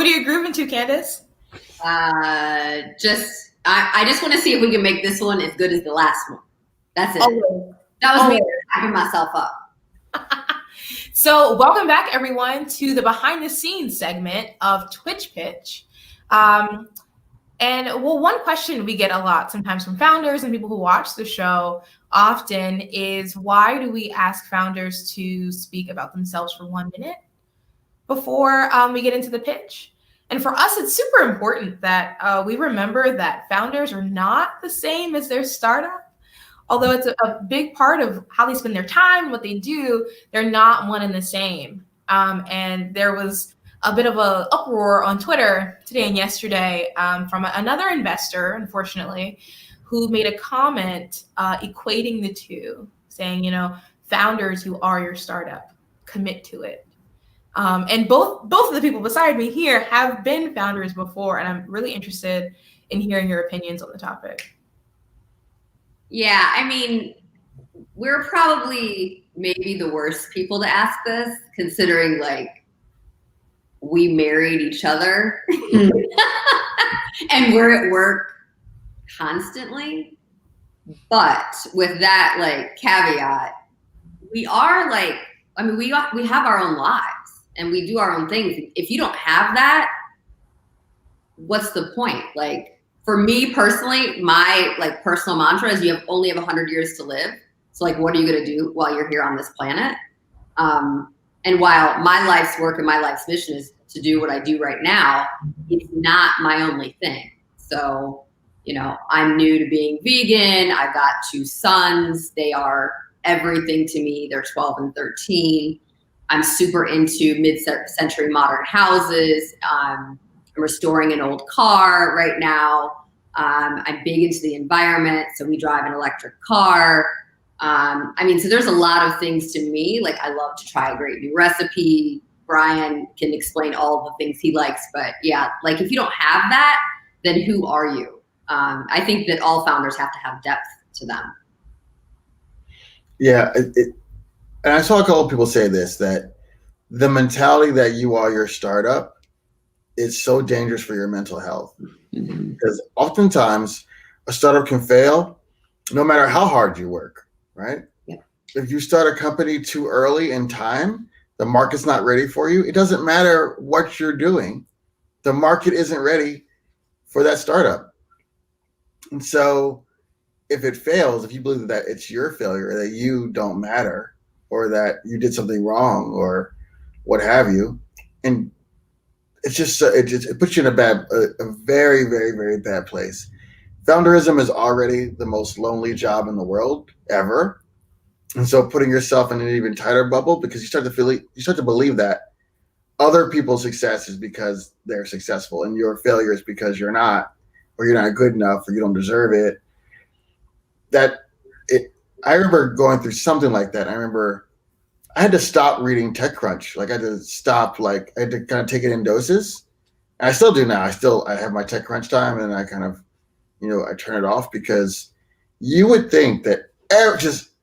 are you grooving to, Candace? I just want to see if we can make this one as good as the last one. That's it. That was me hyping myself up. So welcome back, everyone, to the behind the scenes segment of Twitch Pitch. One question we get a lot sometimes from founders and people who watch the show often is, why do we ask founders to speak about themselves for 1 minute before we get into the pitch? And for us, it's super important that we remember that founders are not the same as their startup. Although it's a big part of how they spend their time, what they do, they're not one and the same. And there was a bit of an uproar on Twitter today and yesterday from another investor, unfortunately, who made a comment equating the two, saying, founders who are your startup, commit to it. And both of the people beside me here have been founders before, and I'm really interested in hearing your opinions on the topic. Yeah, I mean, we're probably maybe the worst people to ask this, considering we married each other and we're at work constantly. But with that caveat, we are we have our own lives and we do our own things. If you don't have that, what's the point? For me personally, my personal mantra is you only have 100 years to live. So what are you going to do while you're here on this planet? And while my life's work and my life's mission is to do what I do right now, it's not my only thing. So, I'm new to being vegan. I've got 2 sons. They are everything to me. They're 12 and 13. I'm super into mid-century modern houses. I'm restoring an old car right now. I'm big into the environment, so we drive an electric car. So there's a lot of things to me. I love to try a great new recipe. Brian can explain all the things he likes, but yeah, if you don't have that, then who are you? I think that all founders have to have depth to them. Yeah, and I saw a couple of people say this, that the mentality that you are your startup is so dangerous for your mental health. Mm-hmm. Because oftentimes a startup can fail no matter how hard you work, right? Yeah. If you start a company too early in time, the market's not ready for you. It doesn't matter what you're doing. The market isn't ready for that startup. And so if it fails, if you believe that it's your failure, or that you don't matter, or that you did something wrong, or what have you, and it puts you in a very, very, very bad place. Founderism is already the most lonely job in the world ever. And so putting yourself in an even tighter bubble, because you start to believe that other people's success is because they're successful and your failure is because you're not, or you're not good enough, or you don't deserve it. I remember going through something like that. I remember I had to stop reading TechCrunch. I had to stop, I had to kind of take it in doses. And I still do now. I have my TechCrunch time, and I kind of, I turn it off, because you would think that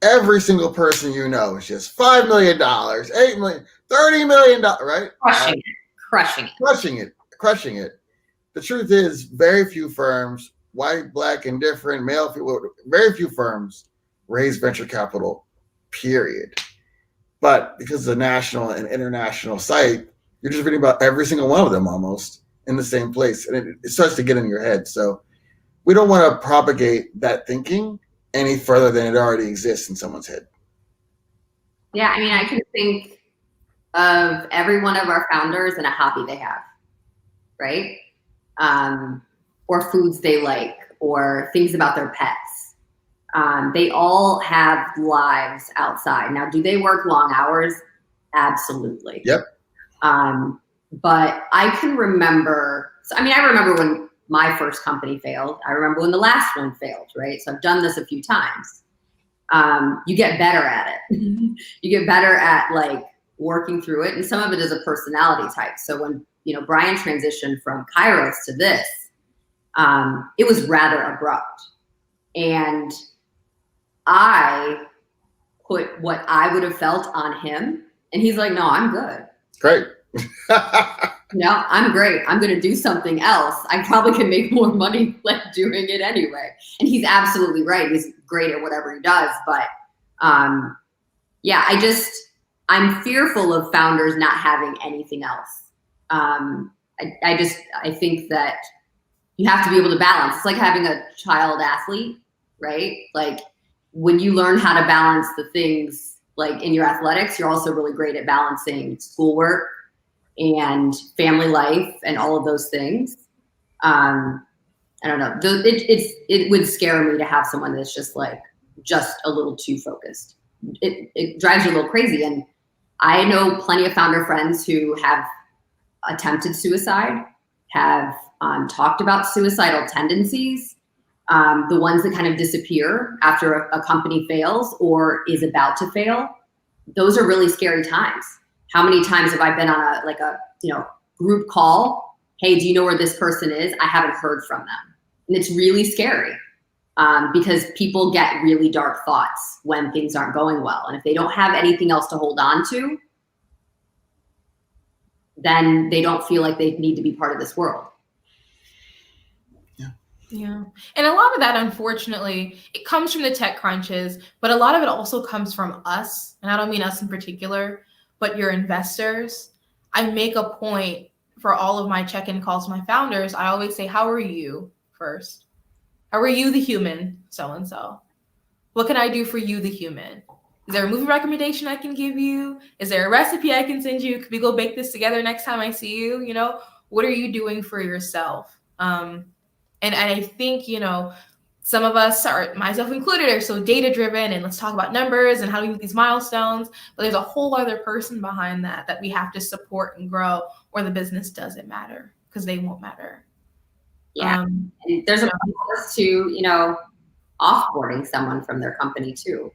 every single person is just $5 million, $8 million, $30 million, right? Crushing it. The truth is, very few firms, white, black, indifferent, male, female, very few firms raise venture capital, period. But because it's a national and international site, you're just reading about every single one of them almost in the same place. And it starts to get in your head. So we don't want to propagate that thinking any further than it already exists in someone's head. Yeah, I can think of every one of our founders and a hobby they have, right? Or foods they like, or things about their pets. They all have lives outside. Now, do they work long hours? Absolutely. Yep. But I can remember, I remember when my first company failed. I remember when the last one failed, right? So I've done this a few times. You get better at it. You get better at working through it. And some of it is a personality type. So when, Brian transitioned from Kairos to this, it was rather abrupt. And I put what I would have felt on him, and he's like, no, I'm good. Great. I'm great. I'm going to do something else. I probably can make more money like doing it anyway. And he's absolutely right. He's great at whatever he does. But I'm fearful of founders not having anything else. I think that you have to be able to balance. It's like having a child athlete, right? Like when you learn how to balance the things like in your athletics, you're also really great at balancing schoolwork and family life and all of those things. I don't know. It would scare me to have someone that's just a little too focused. It drives you a little crazy. And I know plenty of founder friends who have attempted suicide, have talked about suicidal tendencies, the ones that kind of disappear after a company fails or is about to fail. Those are really scary times. How many times have I been on a group call? Hey, do you know where this person is? I haven't heard from them. And it's really scary because people get really dark thoughts when things aren't going well. And if they don't have anything else to hold on to, then they don't feel like they need to be part of this world. Yeah. And a lot of that, unfortunately, it comes from the tech crunches, but a lot of it also comes from us. And I don't mean us in particular, but your investors. I make a point for all of my check-in calls to my founders. I always say, how are you first? How are you, the human, so-and-so? What can I do for you, the human? Is there a movie recommendation I can give you? Is there a recipe I can send you? Could we go bake this together next time I see you? What are you doing for yourself? And I think, some of us, myself included, are so data driven and let's talk about numbers and how do we meet these milestones. But there's a whole other person behind that we have to support and grow, or the business doesn't matter because they won't matter. Yeah. And there's a process to, offboarding someone from their company too.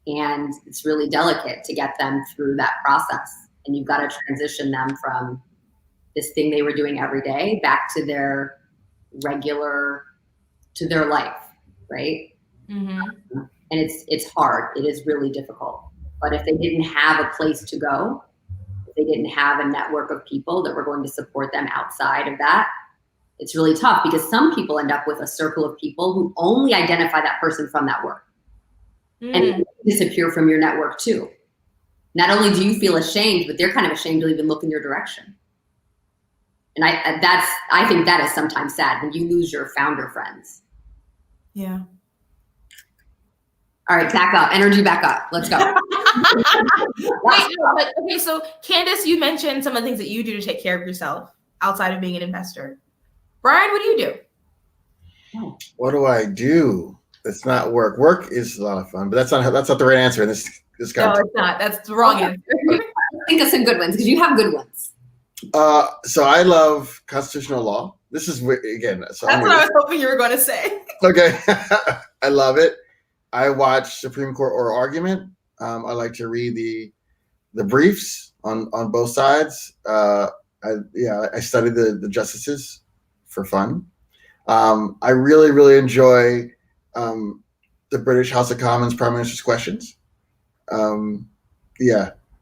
And it's really delicate to get them through that process. And you've got to transition them from this thing they were doing every day back to their life, right? Mm-hmm. And it's hard. It is really difficult. But if they didn't have a place to go, if they didn't have a network of people that were going to support them outside of that, it's really tough because some people end up with a circle of people who only identify that person from that work. And you disappear from your network too. Not only do you feel ashamed, but they're kind of ashamed to even look in your direction. And I think that is sometimes sad when you lose your founder friends. Yeah. All right, back up. Energy back up. Let's go. Okay, so Candace, you mentioned some of the things that you do to take care of yourself outside of being an investor. Brian, what do you do? What do I do? It's not work. Work is a lot of fun, but that's not the right answer in this context. No, it's not. That's the wrong answer. Think of some good ones because you have good ones. So I love constitutional law. This is again. So that's what I was hoping you were going to say. Okay, I love it. I watch Supreme Court oral argument. I like to read the briefs on both sides. I study the justices for fun. I really, really enjoy the British House of Commons Prime Minister's questions.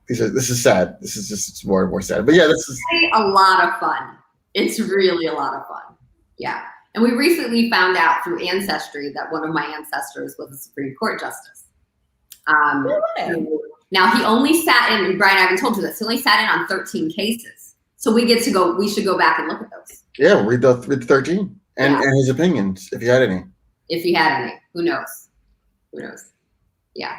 This is sad. This is just more and more sad. But yeah, this is a lot of fun. It's really a lot of fun. Yeah. And we recently found out through ancestry that one of my ancestors was a Supreme Court justice. Now he only sat in, and Brian, I haven't told you this, he only sat in on 13 cases. So we should go back and look at those. Yeah, read the 13 and his opinions, if he had any. If he had any. Who knows? Yeah.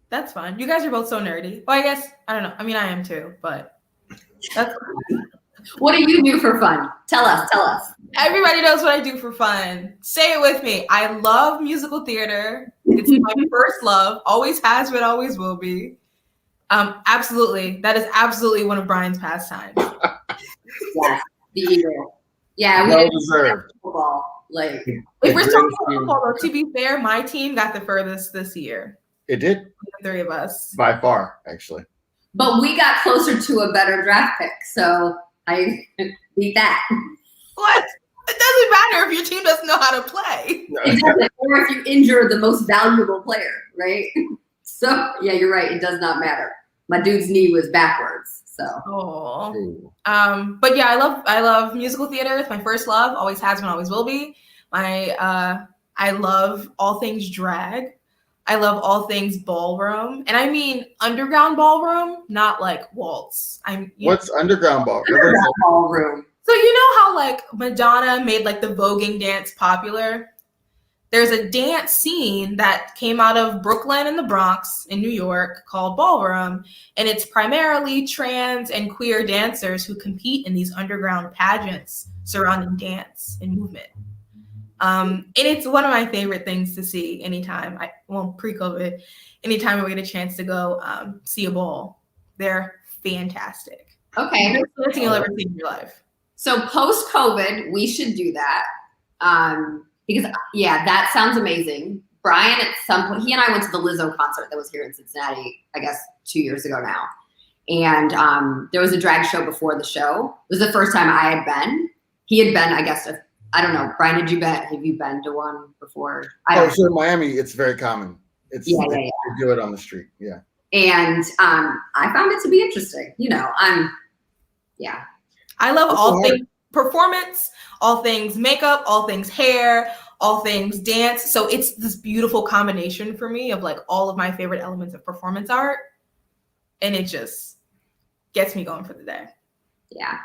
That's fun. You guys are both so nerdy. Well, I guess, I don't know. I mean, I am too, but that's What do you do for fun? Tell us. Everybody knows what I do for fun. Say it with me. I love musical theater. It's my first love. Always has been, always will be. Absolutely. That is absolutely one of Brian's pastimes. Yes, the Eagle. Yeah, we didn't football. Like, if we're talking about football, though, to be fair, my team got the furthest this year. It did. The three of us. By far, actually. But we got closer to a better draft pick, so I beat that. What? It doesn't matter if your team doesn't know how to play. It doesn't, or if you injure the most valuable player, right? So, yeah, you're right. It does not matter. My dude's knee was backwards, So. Oh. But yeah, I love musical theater. It's my first love. Always has been, always will be. I love all things drag. I love all things ballroom, and I mean underground ballroom, not like waltz. What's underground ballroom? Underground ballroom. So you know how like Madonna made like the voguing dance popular? There's a dance scene that came out of Brooklyn and the Bronx in New York called ballroom, and it's primarily trans and queer dancers who compete in these underground pageants surrounding dance and movement. And it's one of my favorite things to see anytime pre-COVID, anytime we get a chance to go see a ball. They're fantastic. Okay. Best thing you'll ever see in your life. So post-COVID, we should do that. Because yeah, that sounds amazing. Brian, at some point, he and I went to the Lizzo concert that was here in Cincinnati, I guess 2 years ago now. And there was a drag show before the show. It was the first time I had been. He had been, I guess, I don't know. Brian, have you been to one before? So in Miami, it's very common. They do it on the street. Yeah. And I found it to be interesting. I love all things performance, all things makeup, all things hair, all things dance. So it's this beautiful combination for me of like all of my favorite elements of performance art. And it just gets me going for the day. Yeah.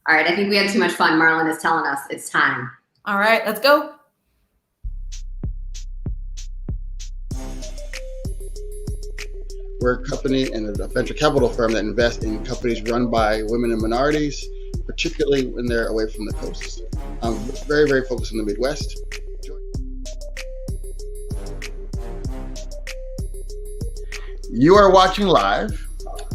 All right. I think we had too much fun. Marlon is telling us it's time. All right, let's go. We're a company and a venture capital firm that invests in companies run by women and minorities, particularly when they're away from the coast. I'm very, very focused on the Midwest. You are watching live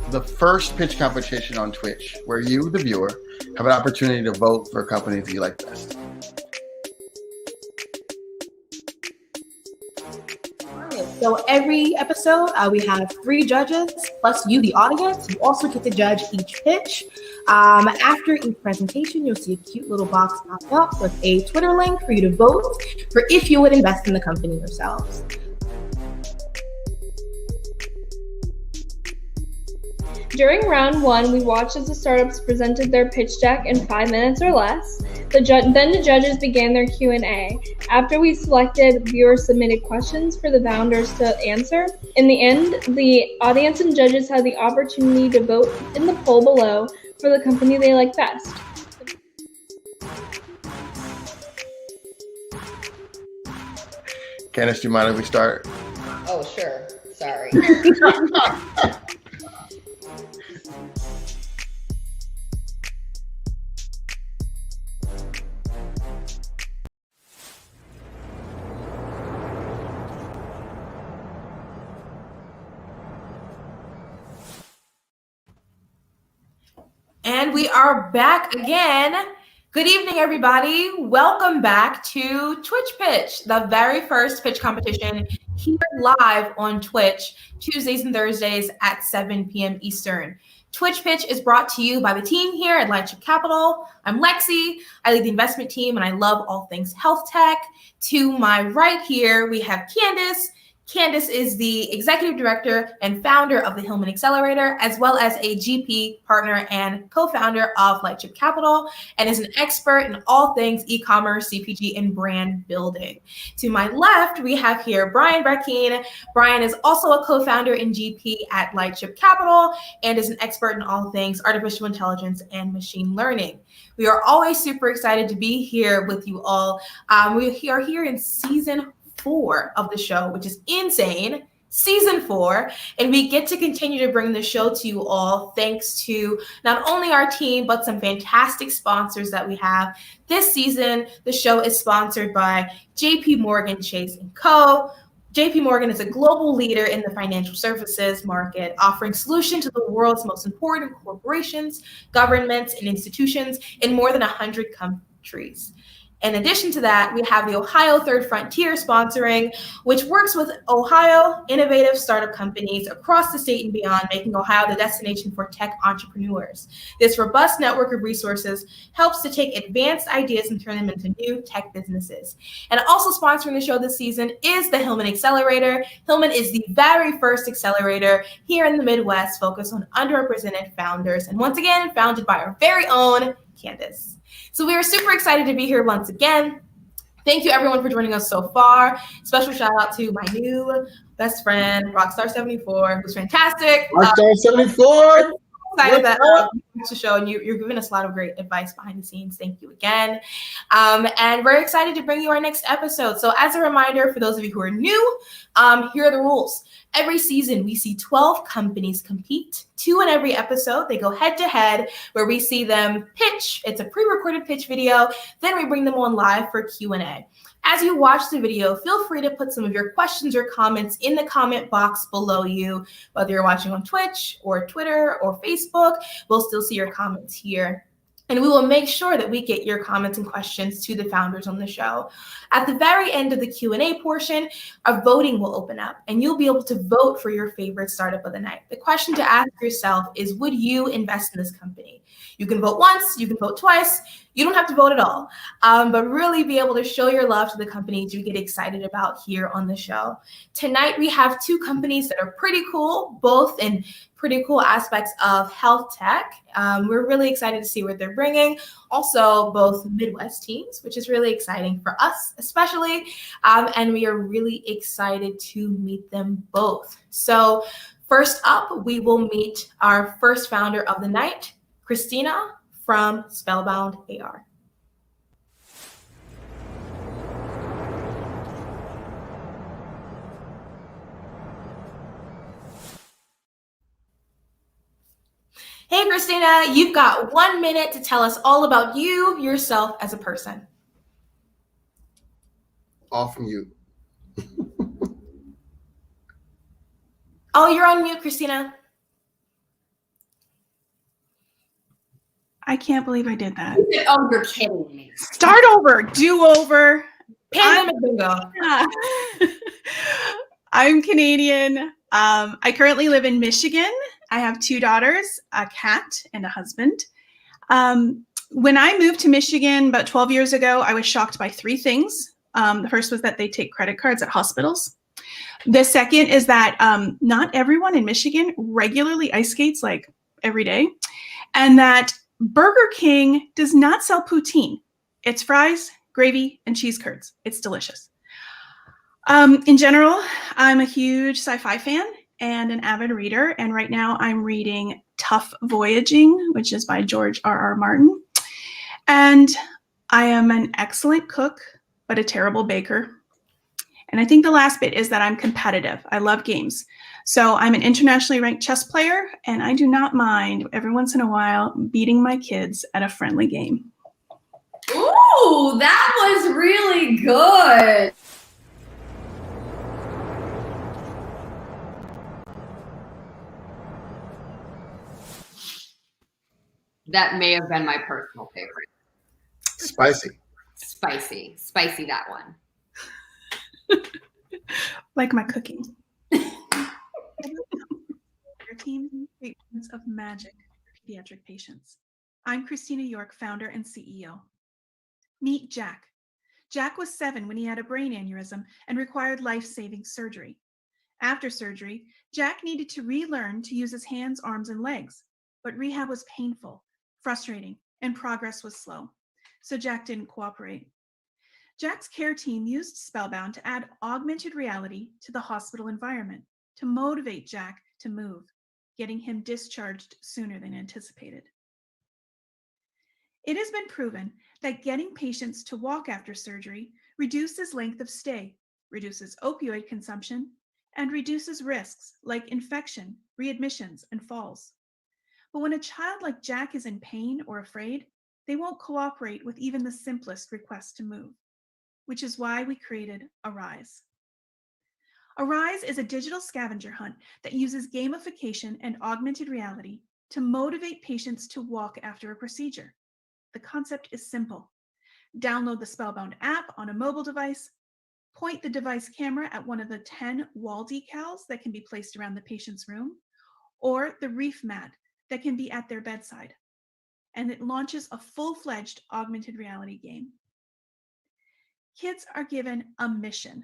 the first pitch competition on Twitch, where you, the viewer, have an opportunity to vote for companies that you like best. So every episode, we have 3 judges, plus you, the audience. You also get to judge each pitch. After each presentation, you'll see a cute little box pop up with a Twitter link for you to vote for if you would invest in the company yourselves. During round 1, we watched as the startups presented their pitch deck in 5 minutes or less. Then the judges began their Q&A. After we selected viewer-submitted questions for the founders to answer, in the end, the audience and judges had the opportunity to vote in the poll below for the company they like best. Candace, do you mind if we start? Oh, sure. Sorry. And we are back again. Good evening, everybody. Welcome back to Twitch Pitch, the very first pitch competition here live on Twitch, Tuesdays and Thursdays at 7 p.m. Eastern. Twitch Pitch is brought to you by the team here at Lightship Capital. I'm Lexi. I lead the investment team, and I love all things health tech. To my right here, we have Candace. Candace is the executive director and founder of the Hillman Accelerator, as well as a GP partner and co-founder of Lightship Capital, and is an expert in all things e-commerce, CPG, and brand building. To my left, we have here Brian Brackeen. Brian is also a co-founder and GP at Lightship Capital and is an expert in all things artificial intelligence and machine learning. We are always super excited to be here with you all. We are here in season 4 of the show, which is insane. Season 4, and we get to continue to bring the show to you all thanks to not only our team, but some fantastic sponsors that we have. This season, the show is sponsored by JP Morgan Chase & Co. JP Morgan is a global leader in the financial services market, offering solutions to the world's most important corporations, governments, and institutions in more than 100 countries. In addition to that, we have the Ohio Third Frontier sponsoring, which works with Ohio innovative startup companies across the state and beyond, making Ohio the destination for tech entrepreneurs. This robust network of resources helps to take advanced ideas and turn them into new tech businesses. And also sponsoring the show this season is the Hillman Accelerator. Hillman is the very first accelerator here in the Midwest focused on underrepresented founders, and once again, founded by our very own Candace. So we are super excited to be here once again. Thank you everyone for joining us so far. Special shout out to my new best friend, Rockstar74, who's fantastic. Rockstar74. Excited that you watched the show and you're giving us a lot of great advice behind the scenes. Thank you again. And we're excited to bring you our next episode. So as a reminder, for those of you who are new, here are the rules. Every season, we see 12 companies compete, 2 in every episode. They go head to head where we see them pitch. It's a pre-recorded pitch video. Then we bring them on live for Q&A. As you watch the video, feel free to put some of your questions or comments in the comment box below you, whether you're watching on Twitch or Twitter or Facebook. We'll still see your comments here. And we will make sure that we get your comments and questions to the founders on the show. At the very end of the Q&A portion, a voting will open up and you'll be able to vote for your favorite startup of the night. The question to ask yourself is, would you invest in this company? You can vote once, you can vote twice. You don't have to vote at all, but really be able to show your love to the companies you get excited about here on the show. Tonight, we have 2 companies that are pretty cool, both in pretty cool aspects of health tech. We're really excited to see what they're bringing. Also, both Midwest teams, which is really exciting for us, especially. And we are really excited to meet them both. So first up, we will meet our first founder of the night, Christina from Spellbound AR. Hey, Christina, you've got 1 minute to tell us all about you, yourself as a person. Off mute. Oh, you're on mute, Christina. I can't believe I did that. Oh, you're kidding me. Start over, do over. Pandemic bingo. I'm Canadian. I currently live in Michigan. I have 2 daughters, a cat, and a husband. When I moved to Michigan about 12 years ago, I was shocked by 3 things. The first was that they take credit cards at hospitals. The second is that not everyone in Michigan regularly ice skates like every day. And that Burger King does not sell poutine. It's fries, gravy, and cheese curds. It's delicious. In general, I'm a huge sci-fi fan and an avid reader. And right now I'm reading Tough Voyaging, which is by George R.R. Martin. And I am an excellent cook, but a terrible baker. And I think the last bit is that I'm competitive. I love games. So I'm an internationally ranked chess player, and I do not mind every once in a while beating my kids at a friendly game. Ooh, that was really good. That may have been my personal favorite. Spicy. Spicy that one. Like my cooking. Your team treatments of magic for pediatric patients. I'm Christina York, founder and CEO. Meet Jack. Jack was 7 when he had a brain aneurysm and required life-saving surgery. After surgery, Jack needed to relearn to use his hands, arms, and legs, but rehab was painful, frustrating, and progress was slow, so Jack didn't cooperate. Jack's care team used Spellbound to add augmented reality to the hospital environment to motivate Jack to move, getting him discharged sooner than anticipated. It has been proven that getting patients to walk after surgery reduces length of stay, reduces opioid consumption, and reduces risks like infection, readmissions, and falls. But when a child like Jack is in pain or afraid, they won't cooperate with even the simplest request to move, which is why we created Arise. Arise is a digital scavenger hunt that uses gamification and augmented reality to motivate patients to walk after a procedure. The concept is simple. download the Spellbound app on a mobile device, point the device camera at one of the 10 wall decals that can be placed around the patient's room, or the reef mat that can be at their bedside, and it launches a full-fledged augmented reality game. Kids are given a mission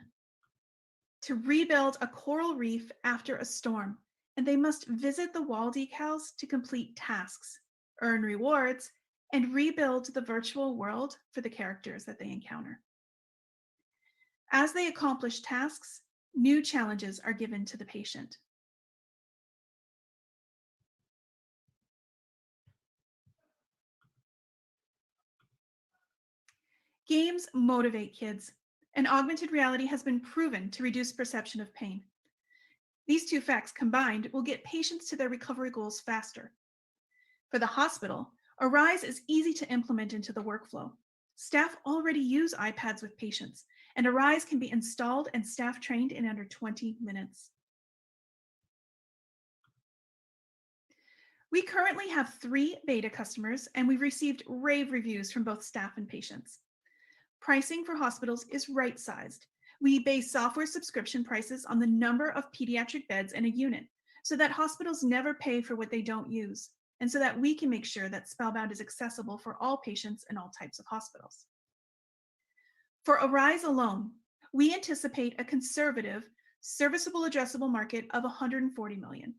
to rebuild a coral reef after a storm, and they must visit the wall decals to complete tasks, earn rewards, and rebuild the virtual world for the characters that they encounter. As they accomplish tasks, new challenges are given to the patient. Games motivate kids, and augmented reality has been proven to reduce perception of pain. These two facts combined will get patients to their recovery goals faster. For the hospital, Arise is easy to implement into the workflow. Staff already use iPads with patients, and Arise can be installed and staff trained in under 20 minutes. We currently have 3 beta customers, and we've received rave reviews from both staff and patients. Pricing for hospitals is right-sized. We base software subscription prices on the number of pediatric beds in a unit so that hospitals never pay for what they don't use, and so that we can make sure that Spellbound is accessible for all patients in all types of hospitals. For Arise alone, we anticipate a conservative, serviceable addressable market of $140 million.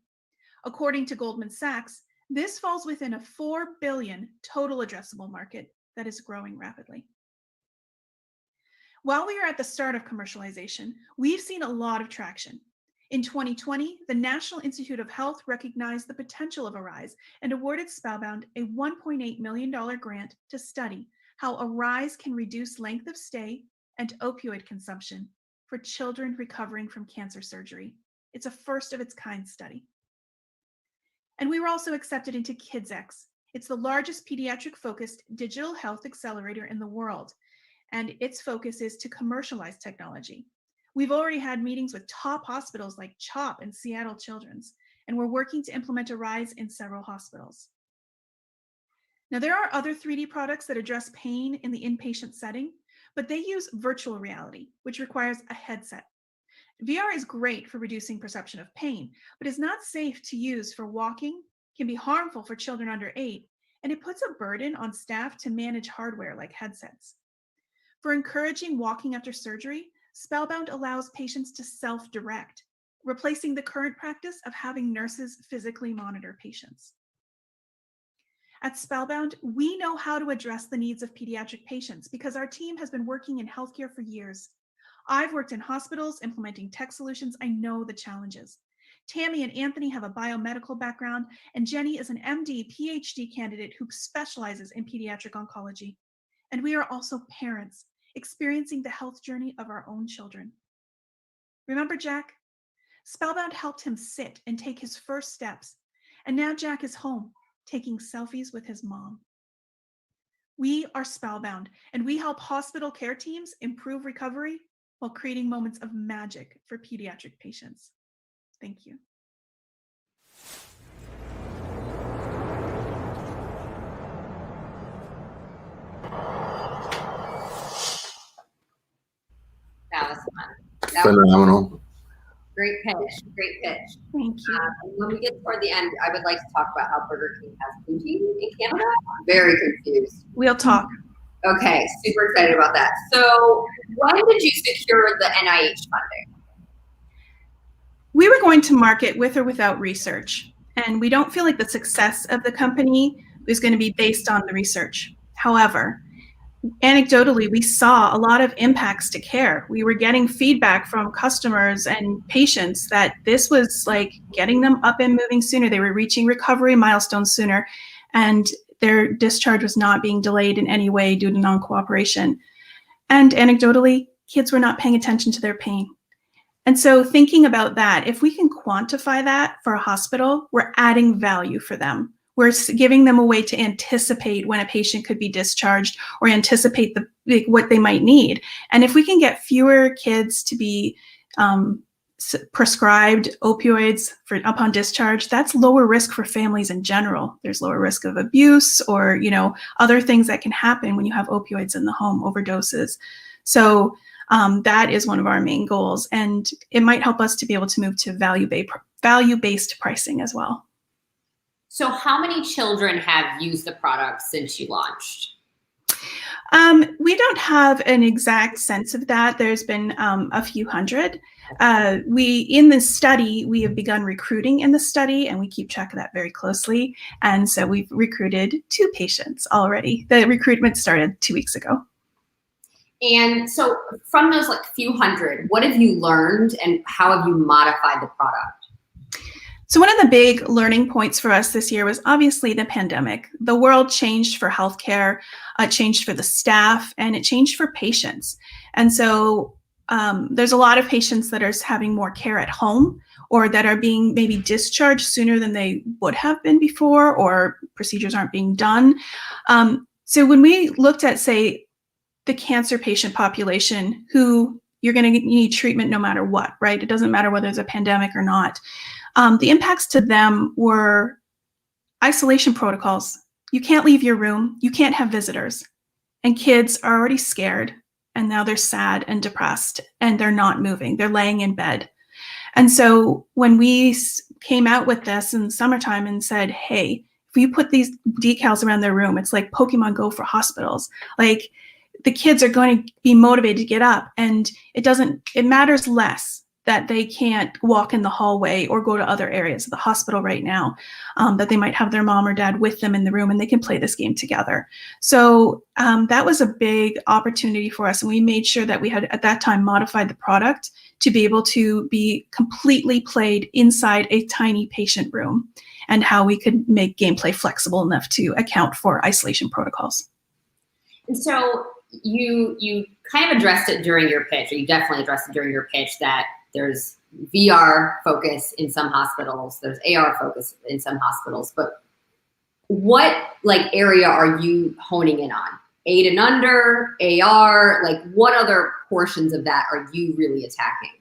According to Goldman Sachs, this falls within a $4 billion total addressable market that is growing rapidly. While we are at the start of commercialization, we've seen a lot of traction. In 2020, the National Institute of Health recognized the potential of Arise and awarded Spellbound a $1.8 million grant to study how Arise can reduce length of stay and opioid consumption for children recovering from cancer surgery. It's a first of its kind study. And we were also accepted into KidsX. It's the largest pediatric-focused digital health accelerator in the world, and its focus is to commercialize technology. We've already had meetings with top hospitals like CHOP and Seattle Children's, and we're working to implement Arise in several hospitals. Now, there are other 3D products that address pain in the inpatient setting, but they use virtual reality, which requires a headset. VR is great for reducing perception of pain, but is not safe to use for walking, can be harmful for children under 8, and it puts a burden on staff to manage hardware like headsets. For encouraging walking after surgery, Spellbound allows patients to self-direct, replacing the current practice of having nurses physically monitor patients. At Spellbound, we know how to address the needs of pediatric patients because our team has been working in healthcare for years. I've worked in hospitals implementing tech solutions. I know the challenges. Tammy and Anthony have a biomedical background, and Jenny is an MD, PhD candidate who specializes in pediatric oncology. And we are also parents experiencing the health journey of our own children. Remember Jack? Spellbound helped him sit and take his first steps, and now Jack is home, taking selfies with his mom. We are Spellbound, and we help hospital care teams improve recovery while creating moments of magic for pediatric patients. Thank you. That was fun. That was Phenomenal. great pitch. Great pitch. Thank you. When we get toward the end, I would like to talk about how Burger King has Fuji in Canada. I'm very confused. We'll talk. Okay, super excited about that. So when did you secure the NIH funding? We were going to market with or without research, and we don't feel like the success of the company is going to be based on the research. However, anecdotally, we saw a lot of impacts to care. We were getting feedback from customers and patients that this was like getting them up and moving sooner. They were reaching recovery milestones sooner, and their discharge was not being delayed in any way due to non-cooperation. And anecdotally, kids were not paying attention to their pain. And so thinking about that, if we can quantify that for a hospital, we're adding value for them. We're giving them a way to anticipate when a patient could be discharged or anticipate what they might need. And if we can get fewer kids to be prescribed opioids upon discharge, that's lower risk for families in general. There's lower risk of abuse or, other things that can happen when you have opioids in the home, overdoses. So that is one of our main goals. And it might help us to be able to move to value-based pricing as well. So how many children have used the product since you launched? We don't have an exact sense of that. There's been a few hundred. In this study, we have begun recruiting in the study, and we keep track of that very closely. And so we've recruited 2 patients already. The recruitment started 2 weeks ago. And so from those few hundred, what have you learned and how have you modified the product? So one of the big learning points for us this year was obviously the pandemic. The world changed for healthcare, it changed for the staff, and it changed for patients. And so there's a lot of patients that are having more care at home, or that are being maybe discharged sooner than they would have been before, or procedures aren't being done. So when we looked at, say, the cancer patient population, who you're going to need treatment no matter what, right? It doesn't matter whether it's a pandemic or not. The impacts to them were isolation protocols. You can't leave your room. You can't have visitors. And kids are already scared. And now they're sad and depressed. And they're not moving. They're laying in bed. And so when we came out with this in the summertime and said, hey, if you put these decals around their room, it's like Pokemon Go for hospitals. Like, the kids are going to be motivated to get up. And it matters less that they can't walk in the hallway or go to other areas of the hospital right now, that they might have their mom or dad with them in the room and they can play this game together. So that was a big opportunity for us. And we made sure that we had at that time modified the product to be able to be completely played inside a tiny patient room, and how we could make gameplay flexible enough to account for isolation protocols. And so you kind of addressed it during your pitch, or you definitely addressed it during your pitch, that there's VR focus in some hospitals, there's AR focus in some hospitals, but what area are you honing in on? 8 and under, AR, what other portions of that are you really attacking?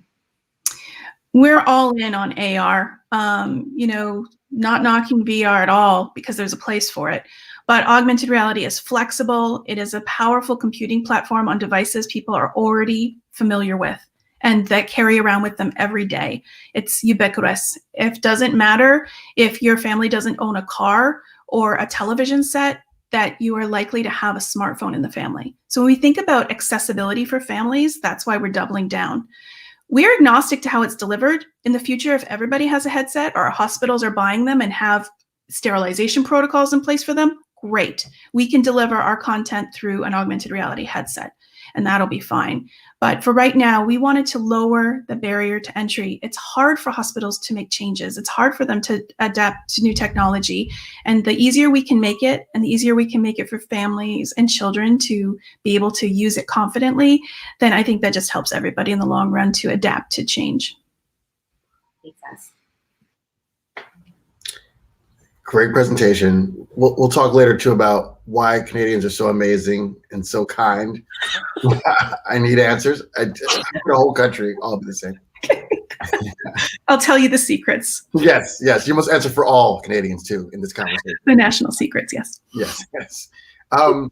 We're all in on AR, not knocking VR at all, because there's a place for it. But augmented reality is flexible. It is a powerful computing platform on devices people are already familiar with and that carry around with them every day. It's ubiquitous. It doesn't matter if your family doesn't own a car or a television set, that you are likely to have a smartphone in the family. So when we think about accessibility for families, that's why we're doubling down. We're agnostic to how it's delivered. In the future, if everybody has a headset, or hospitals are buying them and have sterilization protocols in place for them, great. We can deliver our content through an augmented reality headset, and that'll be fine. But for right now, we wanted to lower the barrier to entry. It's hard for hospitals to make changes. It's hard for them to adapt to new technology. And the easier we can make it, and the easier we can make it for families and children to be able to use it confidently, then I think that just helps everybody in the long run to adapt to change. Makes sense. Great presentation. We'll talk later too about why Canadians are so amazing and so kind. I need answers. The whole country, all be the same. I'll tell you the secrets. Yes. You must answer for all Canadians too in this conversation. The national secrets, yes. Yes. I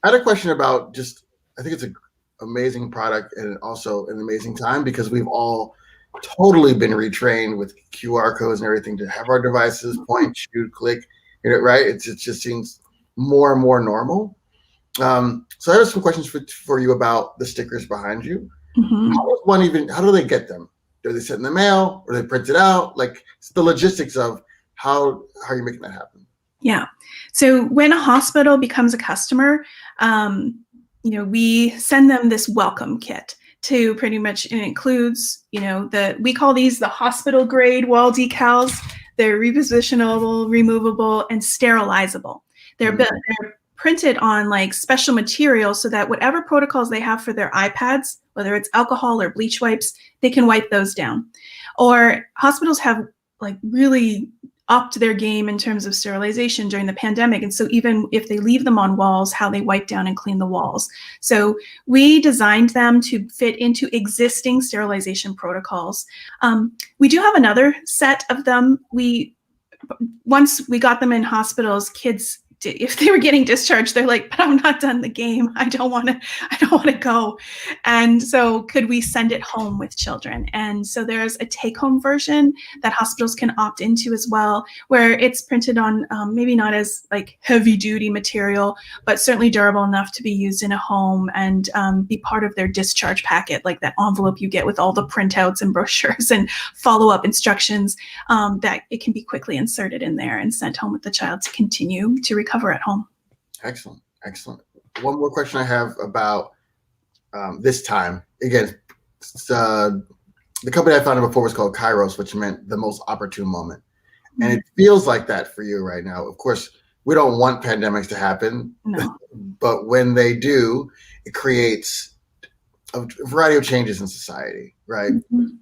had a question about I think it's an amazing product and also an amazing time, because we've all totally been retrained with QR codes and everything to have our devices point, shoot, click, right? It just seems more and more normal. So I have some questions for you about the stickers behind you. Mm-hmm. How do they get them? Do they send in the mail, or they print it out? It's the logistics of how are you making that happen? Yeah. So when a hospital becomes a customer, we send them this welcome kit to pretty much, it includes, we call these the hospital grade wall decals. They're repositionable, removable, and sterilizable. They're printed on special materials so that whatever protocols they have for their iPads, whether it's alcohol or bleach wipes, they can wipe those down. Or hospitals have really upped their game in terms of sterilization during the pandemic. And so even if they leave them on walls, how they wipe down and clean the walls. So we designed them to fit into existing sterilization protocols. We do have another set of them. Once we got them in hospitals, kids, if they were getting discharged, they're like, but I'm not done the game. I don't want to go. And so could we send it home with children? And so there's a take-home version that hospitals can opt into as well, where it's printed on maybe not as like heavy duty material, but certainly durable enough to be used in a home and be part of their discharge packet, like that envelope you get with all the printouts and brochures and follow-up instructions, that it can be quickly inserted in there and sent home with the child to continue to recover at home. Excellent. One more question I have about this time. Again, the company I founded before was called Kairos, which meant the most opportune moment. And it feels like that for you right now. Of course, we don't want pandemics to happen, No. but when they do, it creates a variety of changes in society, right?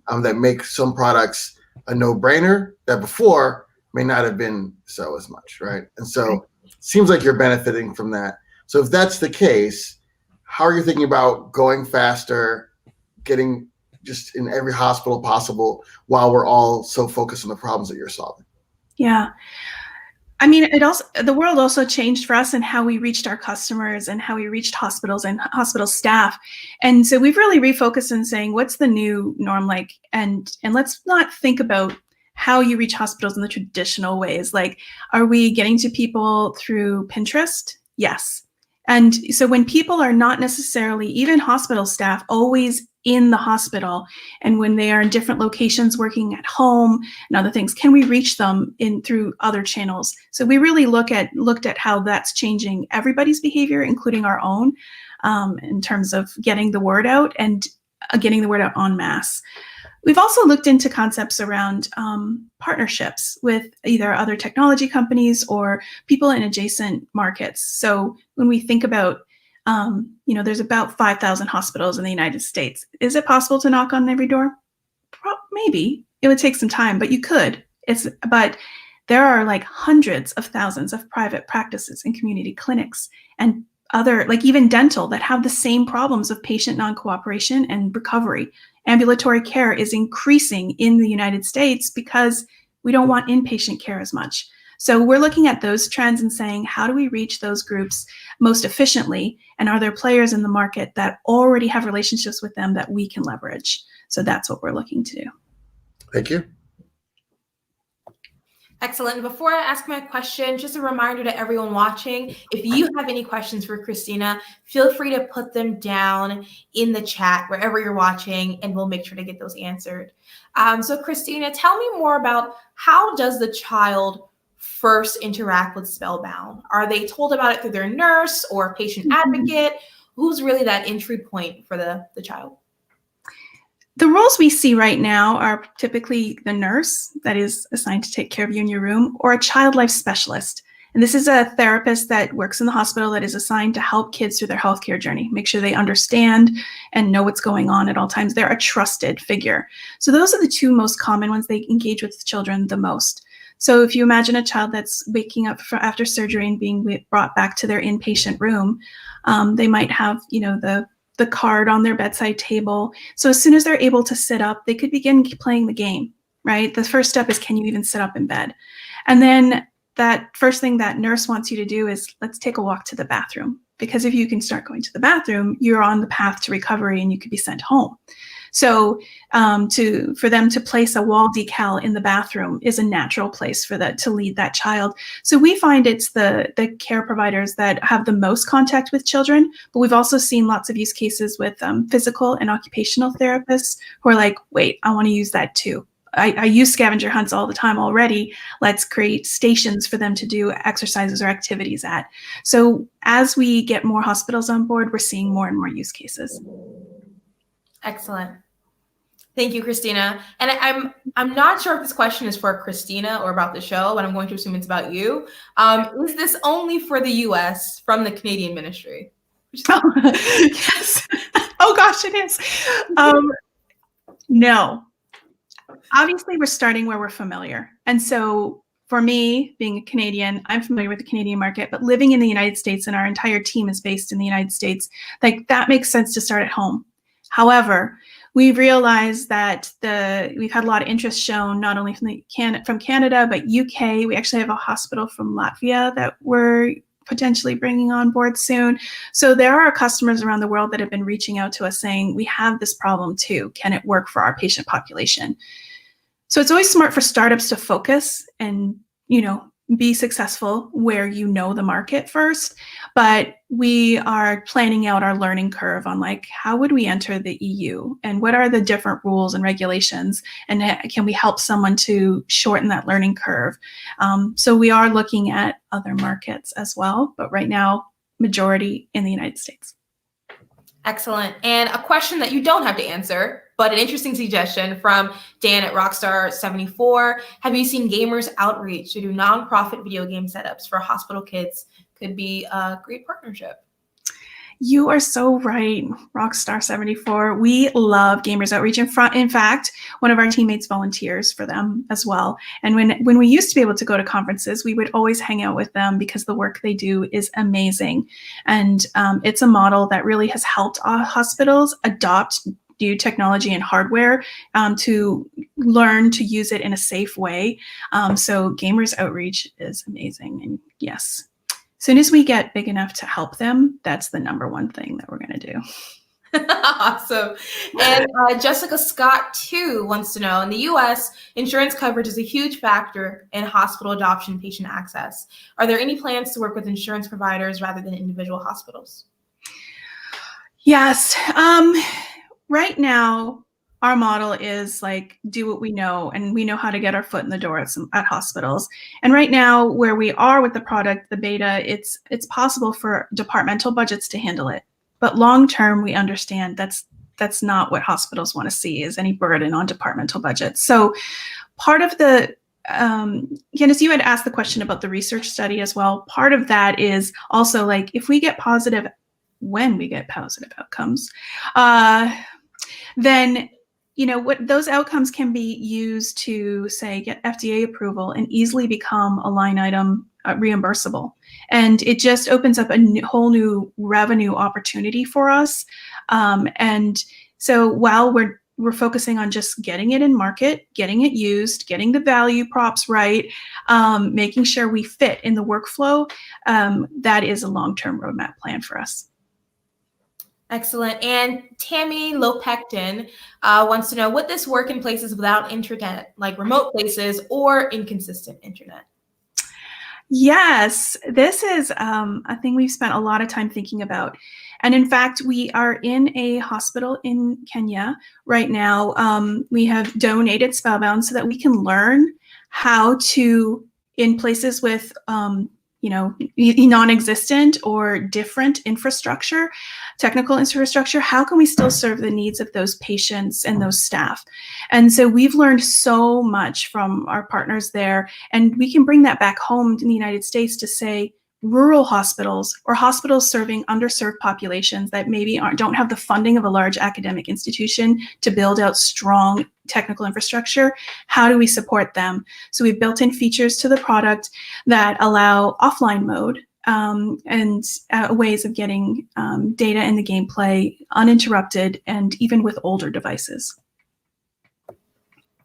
That make some products a no-brainer that before may not have been so as much, right? And so seems like you're benefiting from that. So if that's the case, how are you thinking about going faster, getting just in every hospital possible while we're all so focused on the problems that you're solving? Yeah. I mean, the world also changed for us in how we reached our customers and how we reached hospitals and hospital staff. And so we've really refocused on saying, what's the new norm like? And let's not think about how you reach hospitals in the traditional ways. Like, are we getting to people through Pinterest? Yes. And so when people are not necessarily, even hospital staff, always in the hospital, and when they are in different locations working at home and other things, can we reach them through other channels? So we really looked at how that's changing everybody's behavior, including our own, in terms of getting the word out and getting the word out en masse. We've also looked into concepts around partnerships with either other technology companies or people in adjacent markets. So when we think about, there's about 5,000 hospitals in the United States. Is it possible to knock on every door? Maybe. It would take some time, but you could. But there are like hundreds of thousands of private practices and community clinics and other, like even dental, that have the same problems of patient non-cooperation and recovery. Ambulatory care is increasing in the United States because we don't want inpatient care as much. So we're looking at those trends and saying, how do we reach those groups most efficiently? And are there players in the market that already have relationships with them that we can leverage? So that's what we're looking to do. Thank you. Excellent. Before I ask my question, just a reminder to everyone watching, if you have any questions for Christina, feel free to put them down in the chat wherever you're watching, and we'll make sure to get those answered. So Christina, tell me more about, how does the child first interact with Spellbound? Are they told about it through their nurse or patient advocate? Who's really that entry point for the child? The roles we see right now are typically the nurse that is assigned to take care of you in your room, or a child life specialist. And this is a therapist that works in the hospital that is assigned to help kids through their healthcare journey, make sure they understand and know what's going on at all times. They're a trusted figure. So those are the two most common ones. They engage with children the most. So if you imagine a child that's waking up after surgery and being brought back to their inpatient room, they might have, the card on their bedside table. So as soon as they're able to sit up, they could begin playing the game, right? The first step is, can you even sit up in bed? And then that first thing that nurse wants you to do is, let's take a walk to the bathroom. Because if you can start going to the bathroom, you're on the path to recovery and you could be sent home. So for them to place a wall decal in the bathroom is a natural place for that to lead that child. So we find it's the care providers that have the most contact with children, but we've also seen lots of use cases with physical and occupational therapists who are like, wait, I want to use that too. I use scavenger hunts all the time already. Let's create stations for them to do exercises or activities at. So as we get more hospitals on board, we're seeing more and more use cases. Excellent. Thank you, Christina. And I'm not sure if this question is for Christina or about the show, but I'm going to assume it's about you. Is this only for the US from the Canadian ministry? Yes. Oh gosh, it is. No. Obviously, we're starting where we're familiar. And so for me, being a Canadian, I'm familiar with the Canadian market, but living in the United States and our entire team is based in the United States, like that makes sense to start at home. However, we realized that we've had a lot of interest shown not only from Canada, but UK. We actually have a hospital from Latvia that we're potentially bringing on board soon. So there are customers around the world that have been reaching out to us saying, we have this problem too. Can it work for our patient population? So it's always smart for startups to focus and, be successful where you know the market first. But we are planning out our learning curve on like, how would we enter the EU and what are the different rules and regulations? And can we help someone to shorten that learning curve? So we are looking at other markets as well, but right now, majority in the United States. Excellent. And a question that you don't have to answer, but an interesting suggestion from Dan at Rockstar74. Have you seen gamers outreach to do nonprofit video game setups for hospital kids? Could be a great partnership. You are so right, Rockstar74. We love Gamers Outreach. In fact, one of our teammates volunteers for them as well. And when we used to be able to go to conferences, we would always hang out with them because the work they do is amazing. And it's a model that really has helped hospitals adopt new technology and hardware to learn to use it in a safe way. So Gamers Outreach is amazing. And yes, as soon as we get big enough to help them, that's the number one thing that we're going to do. Awesome. And Jessica Scott, too, wants to know, in the U.S., insurance coverage is a huge factor in hospital adoption and patient access. Are there any plans to work with insurance providers rather than individual hospitals? Yes. Right now, our model is like, do what we know, and we know how to get our foot in the door at hospitals. And right now, where we are with the product, the beta, it's possible for departmental budgets to handle it. But long term, we understand that's not what hospitals want to see, is any burden on departmental budgets. So part of the, Candace, you had asked the question about the research study as well. Part of that is also like, if we get positive, when we get positive outcomes, then what those outcomes can be used to, say, get FDA approval and easily become a line item reimbursable. And it just opens up a whole new revenue opportunity for us. And so while we're focusing on just getting it in market, getting it used, getting the value props right, making sure we fit in the workflow, that is a long-term roadmap plan for us. Excellent. And Tammy Lopectin wants to know, would this work in places without internet, like remote places or inconsistent internet? Yes, this is a thing we've spent a lot of time thinking about. And in fact, we are in a hospital in Kenya right now. We have donated Spellbound so that we can learn how to, in places with non-existent or different infrastructure, technical infrastructure, how can we still serve the needs of those patients and those staff? And so we've learned so much from our partners there, and we can bring that back home in the United States to say, rural hospitals or hospitals serving underserved populations that maybe don't have the funding of a large academic institution to build out strong technical infrastructure, how do we support them? So we've built in features to the product that allow offline mode and ways of getting data in the gameplay uninterrupted and even with older devices.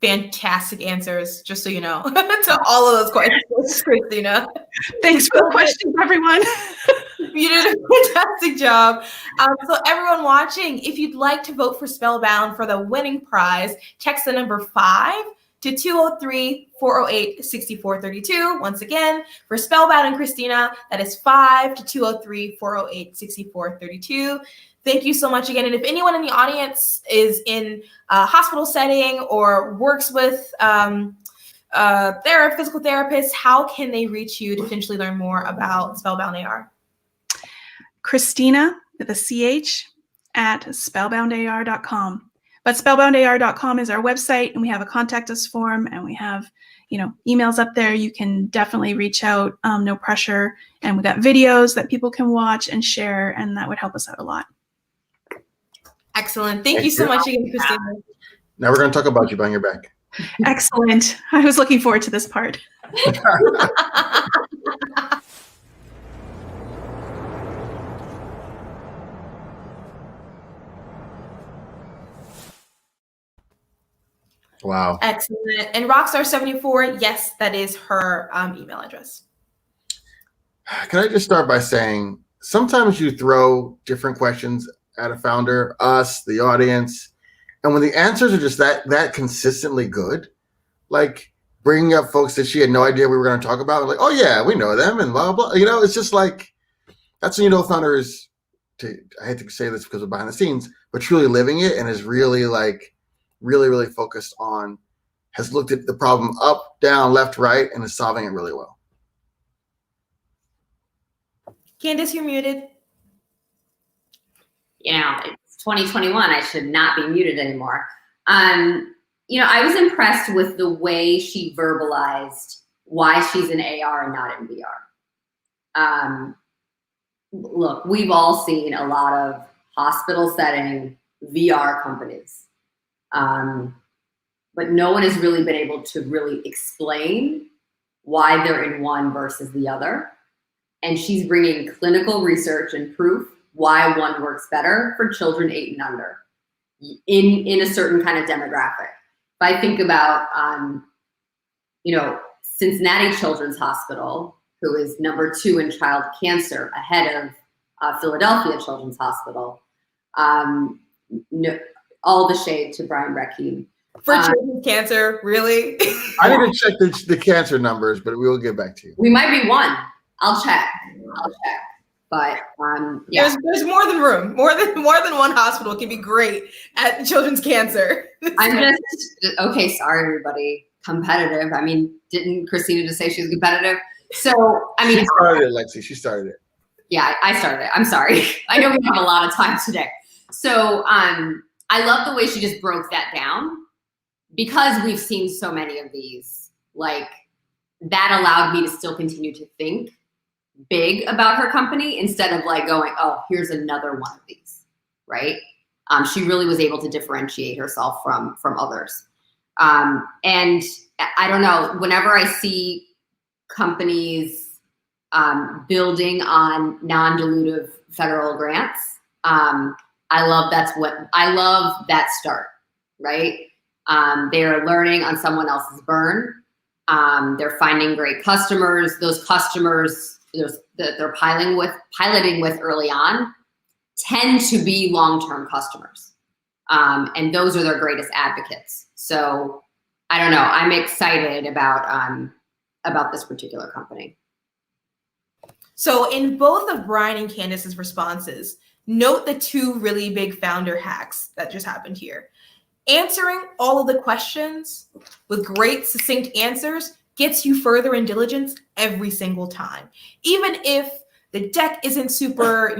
Fantastic answers, just so you know, to all of those questions, Christina. Thanks for the questions, everyone. You did a fantastic job. So everyone watching, if you'd like to vote for Spellbound for the winning prize, text the number 5 to 203-408-6432. Once again, for Spellbound and Christina, that is 5 to 203-408-6432. Thank you so much again. And if anyone in the audience is in a hospital setting or works with physical therapists, how can they reach you to potentially learn more about Spellbound AR? Christina, with a CH, at spellboundar.com. But spellboundar.com is our website, and we have a contact us form, and we have emails up there. You can definitely reach out, no pressure. And we got videos that people can watch and share, and that would help us out a lot. Excellent. Thank you so much again, Christina. Now we're going to talk about you behind your back. Excellent. I was looking forward to this part. Wow. Excellent. And Rockstar74, yes, that is her email address. Can I just start by saying sometimes you throw different questions at a founder, us, the audience, and when the answers are just that consistently good, like bringing up folks that she had no idea we were going to talk about, like, oh yeah, we know them, and blah blah. You know, it's just like that's when you know a founder is. I hate to say this because of behind the scenes, but truly living it and is really really focused on, has looked at the problem up, down, left, right, and is solving it really well. Candace, you're muted. You know, it's 2021. I should not be muted anymore. You know, I was impressed with the way she verbalized why she's in AR and not in VR. Look, we've all seen a lot of hospital setting VR companies, but no one has really been able to really explain why they're in one versus the other. And she's bringing clinical research and proof why one works better for children 8 and under in a certain kind of demographic. If I think about, you know, Cincinnati Children's Hospital, who is number 2 in child cancer ahead of Philadelphia Children's Hospital, no, all the shade to Brian Reckine. For children's cancer, really? I need to check the cancer numbers, but we will get back to you. We might be one. I'll check. But yeah, there's more than room. More than one hospital can be great at children's cancer. I'm just okay. Sorry, everybody. Competitive. I mean, didn't Christina just say she was competitive? So I mean, she started it, Lexi. She started it. Yeah, I started it. I'm sorry. I know we have a lot of time today. So I love the way she just broke that down, because we've seen so many of these. Like, that allowed me to still continue to think big about her company instead of like going, oh, here's another one of these, right? She really was able to differentiate herself from others. And I don't know, whenever I see companies building on non-dilutive federal grants, I love that start, right? They're learning on someone else's burn. They're finding great customers. Those customers that they're piloting with early on tend to be long-term customers. And those are their greatest advocates. So I don't know, I'm excited about this particular company. So in both of Brian and Candace's responses, note the 2 really big founder hacks that just happened here. Answering all of the questions with great succinct answers gets you further in diligence every single time. Even if the deck isn't super,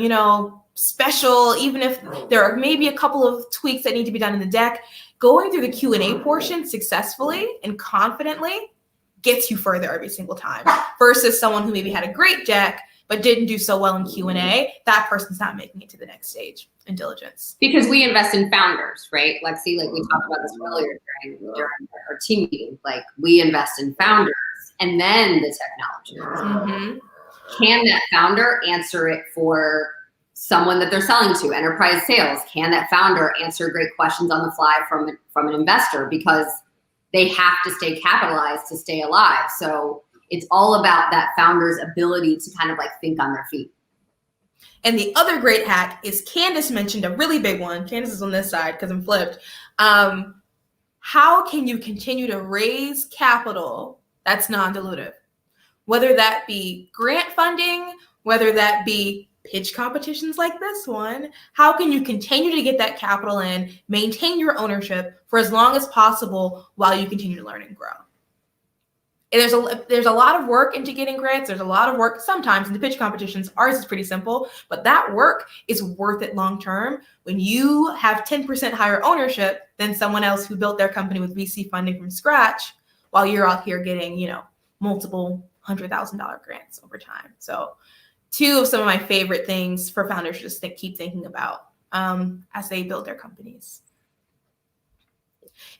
special, even if there are maybe a couple of tweaks that need to be done in the deck, going through the Q&A portion successfully and confidently gets you further every single time, versus someone who maybe had a great deck but didn't do so well in Q&A. That person's not making it to the next stage in diligence. Because we invest in founders, right? Lexi, like we talked about this earlier during our team meeting. Like, we invest in founders and then the technology. Mm-hmm. Can that founder answer it for someone that they're selling to, enterprise sales? Can that founder answer great questions on the fly from an investor? Because they have to stay capitalized to stay alive. So it's all about that founder's ability to kind of like think on their feet. And the other great hack is Candace mentioned a really big one. Candace is on this side because I'm flipped. How can you continue to raise capital that's non-dilutive? Whether that be grant funding, whether that be pitch competitions like this one, how can you continue to get that capital in, maintain your ownership for as long as possible while you continue to learn and grow? And there's a lot of work into getting grants. There's a lot of work sometimes in the pitch competitions. Ours is pretty simple, but that work is worth it long term when you have 10% higher ownership than someone else who built their company with VC funding from scratch, while you're out here getting, multiple $100,000 grants over time. So 2 of some of my favorite things for founders to just keep thinking about as they build their companies.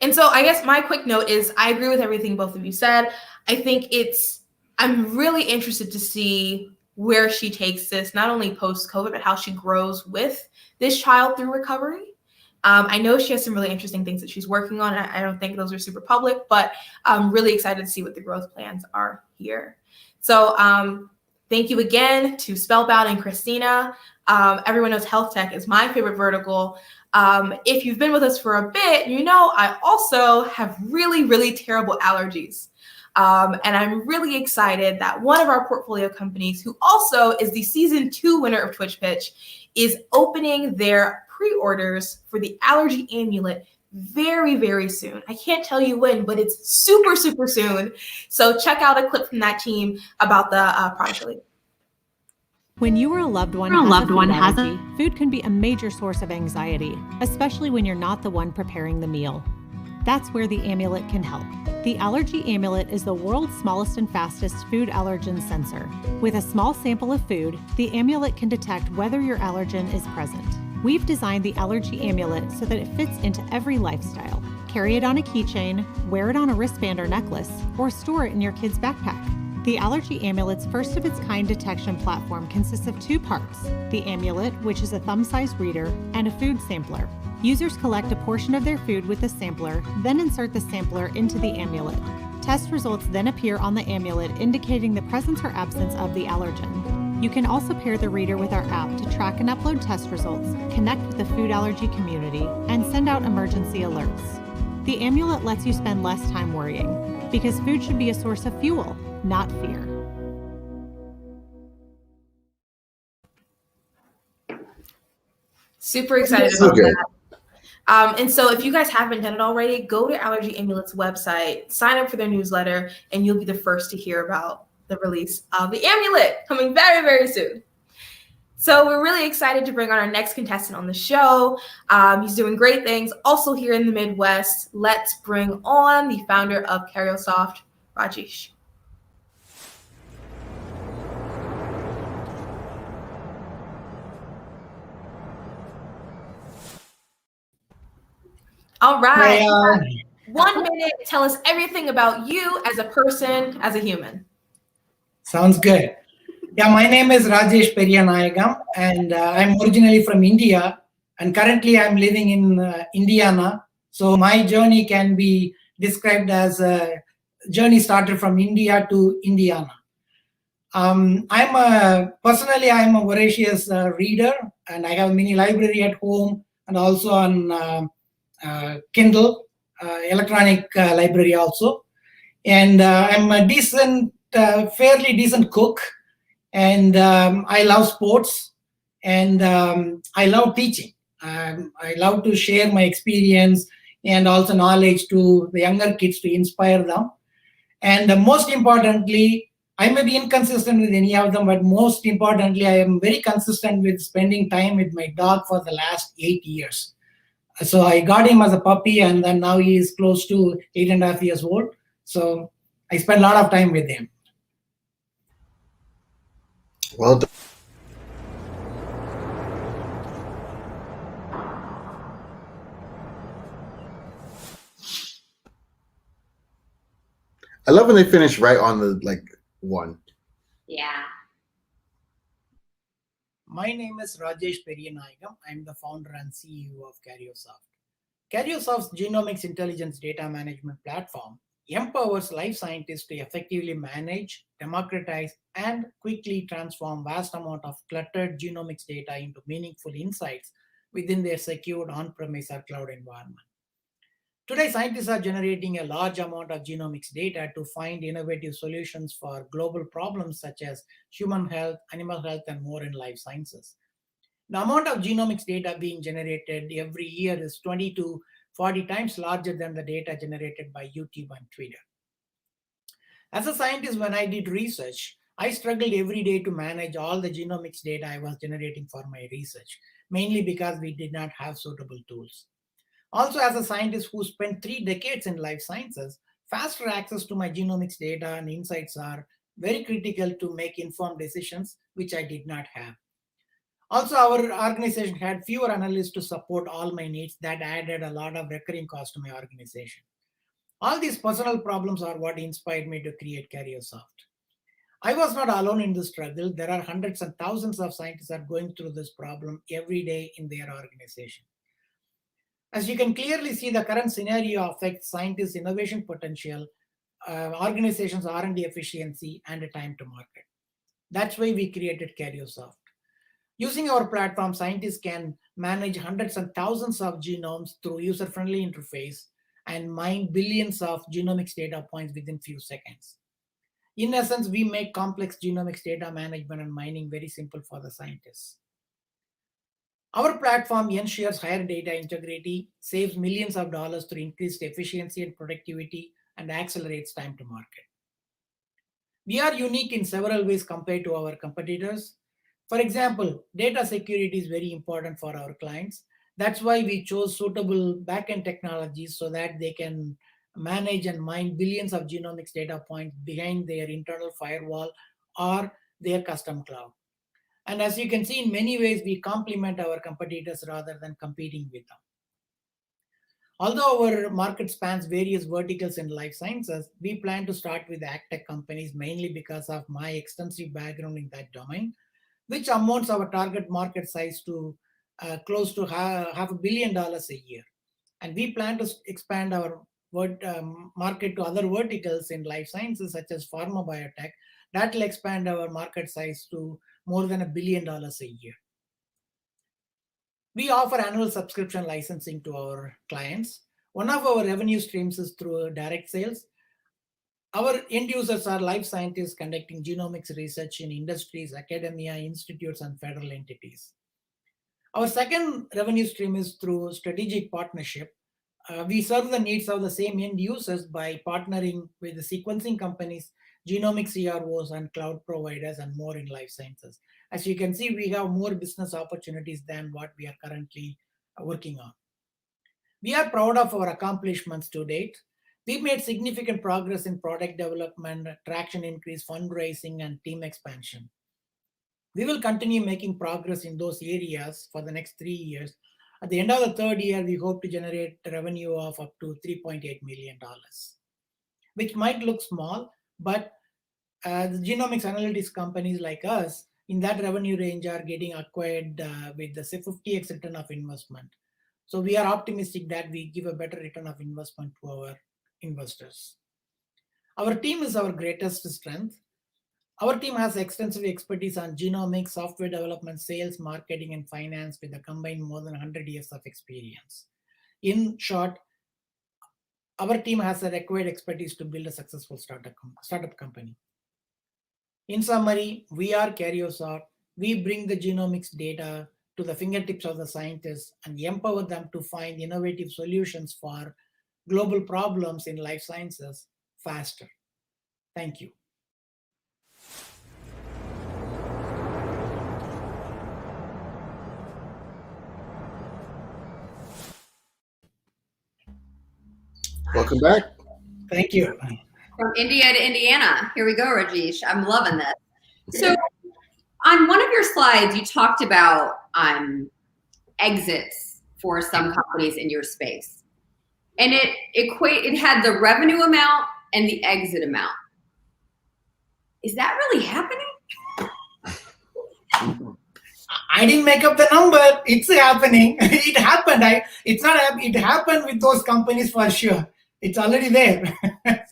And so I guess my quick note is I agree with everything both of you said. I think I'm really interested to see where she takes this, not only post-COVID, but how she grows with this child through recovery. I know she has some really interesting things that she's working on. I don't think those are super public, but I'm really excited to see what the growth plans are here. So thank you again to Spellbound and Christina. Everyone knows health tech is my favorite vertical. If you've been with us for a bit, you know I also have really, really terrible allergies. And I'm really excited that one of our portfolio companies, who also is the season 2 winner of Twitch Pitch, is opening their pre-orders for the allergy amulet very, very soon. I can't tell you when, but it's super, super soon. So check out a clip from that team about the product release. When you or a loved one has a food allergy, food can be a major source of anxiety, especially when you're not the one preparing the meal. That's where the amulet can help. The allergy amulet is the world's smallest and fastest food allergen sensor. With a small sample of food, the amulet can detect whether your allergen is present. We've designed the allergy amulet so that it fits into every lifestyle. Carry it on a keychain, wear it on a wristband or necklace, or store it in your kid's backpack. The allergy amulet's first of its kind detection platform consists of 2 parts: the amulet, which is a thumb-sized reader, and a food sampler. Users collect a portion of their food with the sampler, then insert the sampler into the amulet. Test results then appear on the amulet, indicating the presence or absence of the allergen. You can also pair the reader with our app to track and upload test results, connect with the food allergy community, and send out emergency alerts. The amulet lets you spend less time worrying, because food should be a source of fuel, not fear. Super excited about that. And so if you guys haven't done it already, go to Allergy Amulet's website, sign up for their newsletter, and you'll be the first to hear about the release of the amulet coming very, very soon. So we're really excited to bring on our next contestant on the show. He's doing great things also here in the Midwest. Let's bring on the founder of Karyosoft, Rajesh. All right. 1 minute. Tell us everything about you as a person, as a human. Sounds good. Yeah, my name is Rajesh Periyanayagam, and I'm originally from India, and currently I'm living in Indiana. So my journey can be described as a journey started from India to Indiana. Personally, I'm a voracious reader, and I have a mini library at home and also on Kindle, electronic library also. And I'm a fairly decent cook. And I love sports, and I love teaching. I love to share my experience and also knowledge to the younger kids to inspire them. And most importantly, I may be inconsistent with any of them, but most importantly, I am very consistent with spending time with my dog for the last 8 years. So I got him as a puppy, and then now he is close to 8.5 years old. So I spend a lot of time with him. Well done. I love when they finish right on the one. Yeah. My name is Rajesh Periyanayagam. I'm the founder and CEO of Karyosoft. Karyosoft's genomics intelligence data management platform empowers life scientists to effectively manage, democratize, and quickly transform vast amount of cluttered genomics data into meaningful insights within their secured on-premise or cloud environment. Today, scientists are generating a large amount of genomics data to find innovative solutions for global problems such as human health, animal health, and more in life sciences. The amount of genomics data being generated every year is 20 to 40 times larger than the data generated by YouTube and Twitter. As a scientist, when I did research, I struggled every day to manage all the genomics data I was generating for my research, mainly because we did not have suitable tools. Also, as a scientist who spent 3 decades in life sciences, faster access to my genomics data and insights are very critical to make informed decisions, which I did not have. Also, our organization had fewer analysts to support all my needs. That added a lot of recurring cost to my organization. All these personal problems are what inspired me to create Karyosoft. I was not alone in this struggle. There are hundreds and thousands of scientists are going through this problem every day in their organization. As you can clearly see, the current scenario affects scientists' innovation potential, organizations' R&D efficiency, and a time to market. That's why we created Karyosoft. Using our platform, scientists can manage hundreds and thousands of genomes through user-friendly interface and mine billions of genomics data points within few seconds. In essence, we make complex genomics data management and mining very simple for the scientists. Our platform ensures higher data integrity, saves millions of dollars through increased efficiency and productivity, and accelerates time to market. We are unique in several ways compared to our competitors. For example, data security is very important for our clients. That's why we chose suitable backend technologies so that they can manage and mine billions of genomics data points behind their internal firewall or their custom cloud. And as you can see, in many ways, we complement our competitors rather than competing with them. Although our market spans various verticals in life sciences, we plan to start with ag-tech companies mainly because of my extensive background in that domain, which amounts our target market size to close to $500 million a year. And we plan to expand our market to other verticals in life sciences, such as pharma biotech. That will expand our market size to more than $1 billion a year. We offer annual subscription licensing to our clients. One of our revenue streams is through direct sales. Our end users are life scientists conducting genomics research in industries, academia, institutes, and federal entities. Our second revenue stream is through strategic partnership. We serve the needs of the same end users by partnering with the sequencing companies, genomic CROs, and cloud providers, and more in life sciences. As you can see, we have more business opportunities than what we are currently working on. We are proud of our accomplishments to date. We've made significant progress in product development, traction increase, fundraising, and team expansion. We will continue making progress in those areas for the next 3 years. At the end of the third year, we hope to generate revenue of up to $3.8 million, which might look small, but the genomics analytics companies like us in that revenue range are getting acquired with the 50x return of investment. So we are optimistic that we give a better return of investment to our investors. Our team is our greatest strength. Our team has extensive expertise on genomics, software development, sales, marketing, and finance with a combined more than 100 years of experience. In short, our team has a required expertise to build a successful startup company. In summary, we are Karyosoft. We bring the genomics data to the fingertips of the scientists and empower them to find innovative solutions for global problems in life sciences faster. Thank you. Welcome back. Thank you. From India to Indiana. Here we go, Rajesh. I'm loving this. So on one of your slides, you talked about exits for some companies in your space. And it had the revenue amount and the exit amount. Is that really happening? I didn't make up the number. It's happening. It happened. It happened with those companies for sure. It's already there.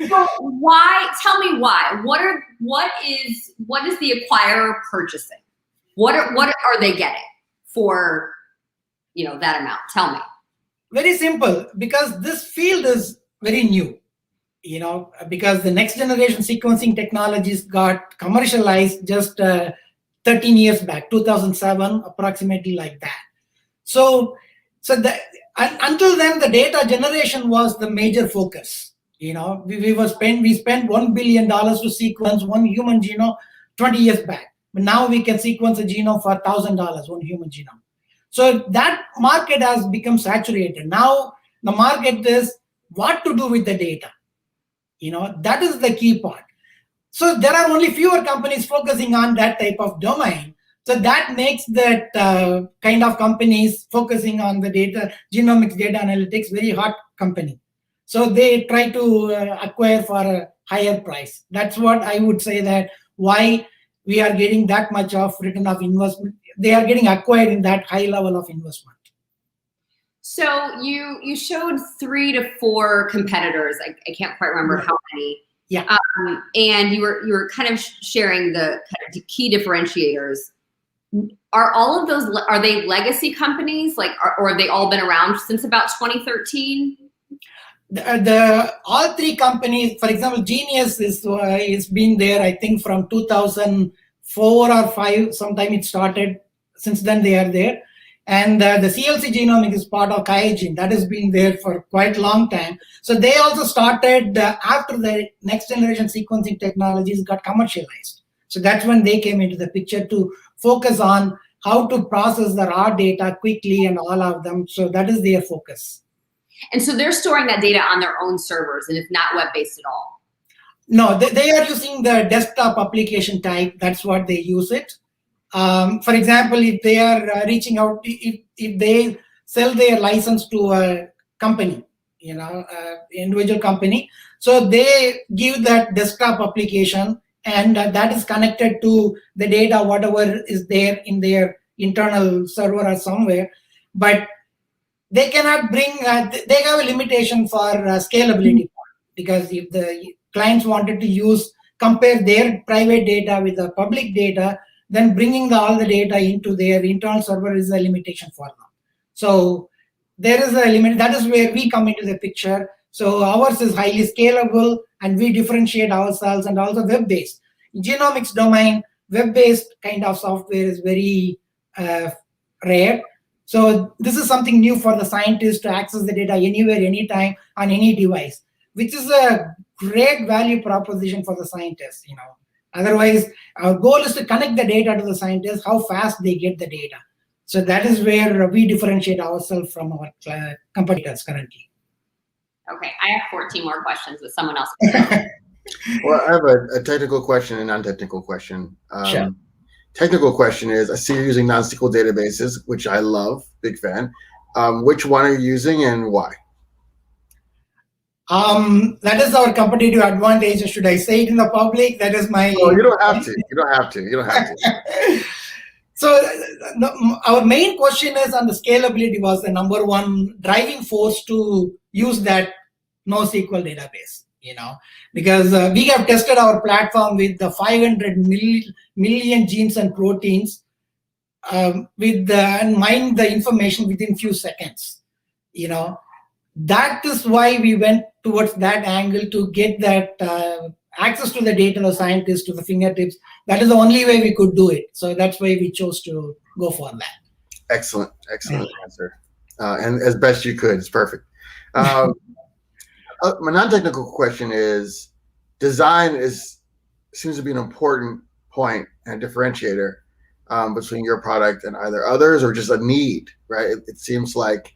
So why? Tell me why. What is the acquirer purchasing? What are they getting for that amount? Tell me. Very simple, because this field is very new. Because the next generation sequencing technologies got commercialized just 13 years back, 2007, approximately like that. So until then, the data generation was the major focus. We spent $1 billion to sequence one human genome 20 years back. But now we can sequence a genome for $1,000, one human genome. So that market has become saturated. Now the market is what to do with the data. That is the key part. So there are only fewer companies focusing on that type of domain. So that makes that kind of companies focusing on the data, genomics data analytics, very hot company. So they try to acquire for a higher price. That's what I would say, that why we are getting that much of return of investment. They are getting acquired in that high level of investment. So you showed 3 to 4 competitors. I can't quite remember how many. Yeah. And you were kind of sharing the kind of key differentiators. Are all of those, are they legacy companies, like, or have they all been around since about 2013? All 3 companies, for example, Genius is been there, I think, from 2004 or 5. Sometime it started. Since then they are there. And the CLC Genomics is part of QIAGEN. That has been there for quite a long time. So they also started after the next generation sequencing technologies got commercialized. So that's when they came into the picture to focus on how to process the raw data quickly and all of them. So that is their focus. And so they're storing that data on their own servers, and it's not web-based at all? No, they are using the desktop application type. That's what they use it. For example, if they are reaching out, if they sell their license to a company, individual company, so they give that desktop application, and that is connected to the data, whatever is there in their internal server or somewhere. But they cannot bring, they have a limitation for scalability, because if the clients wanted to compare their private data with the public data, then bringing all the data into their internal server is a limitation for them. So there is a limit. That is where we come into the picture. So ours is highly scalable, and we differentiate ourselves, and also web-based. In genomics domain, web-based kind of software is very rare. So this is something new for the scientists to access the data anywhere, anytime, on any device, which is a great value proposition for the scientists. Otherwise, our goal is to connect the data to the scientists, how fast they get the data. So that is where we differentiate ourselves from our competitors currently. Okay, I have 14 more questions, but someone else. Well, I have a technical question and non-technical question. Sure. Technical question is, I see you're using non-SQL databases, which I love, big fan. Which one are you using and why? That is our competitive advantage. Should I say it in the public? That is my. Oh, you don't have to. You don't have to. You don't have to. So our main question is on the scalability was the number one driving force to use that NoSQL database. Because we have tested our platform with the 500 million genes and proteins, and mine the information within few seconds. That is why we went towards that angle, to get that access to the data, the scientists to the fingertips. That is the only way we could do it. So that's why we chose to go for that. Excellent answer. And as best you could, it's perfect. My non-technical question is, design seems to be an important point and differentiator between your product and either others, or just a need, right? It seems like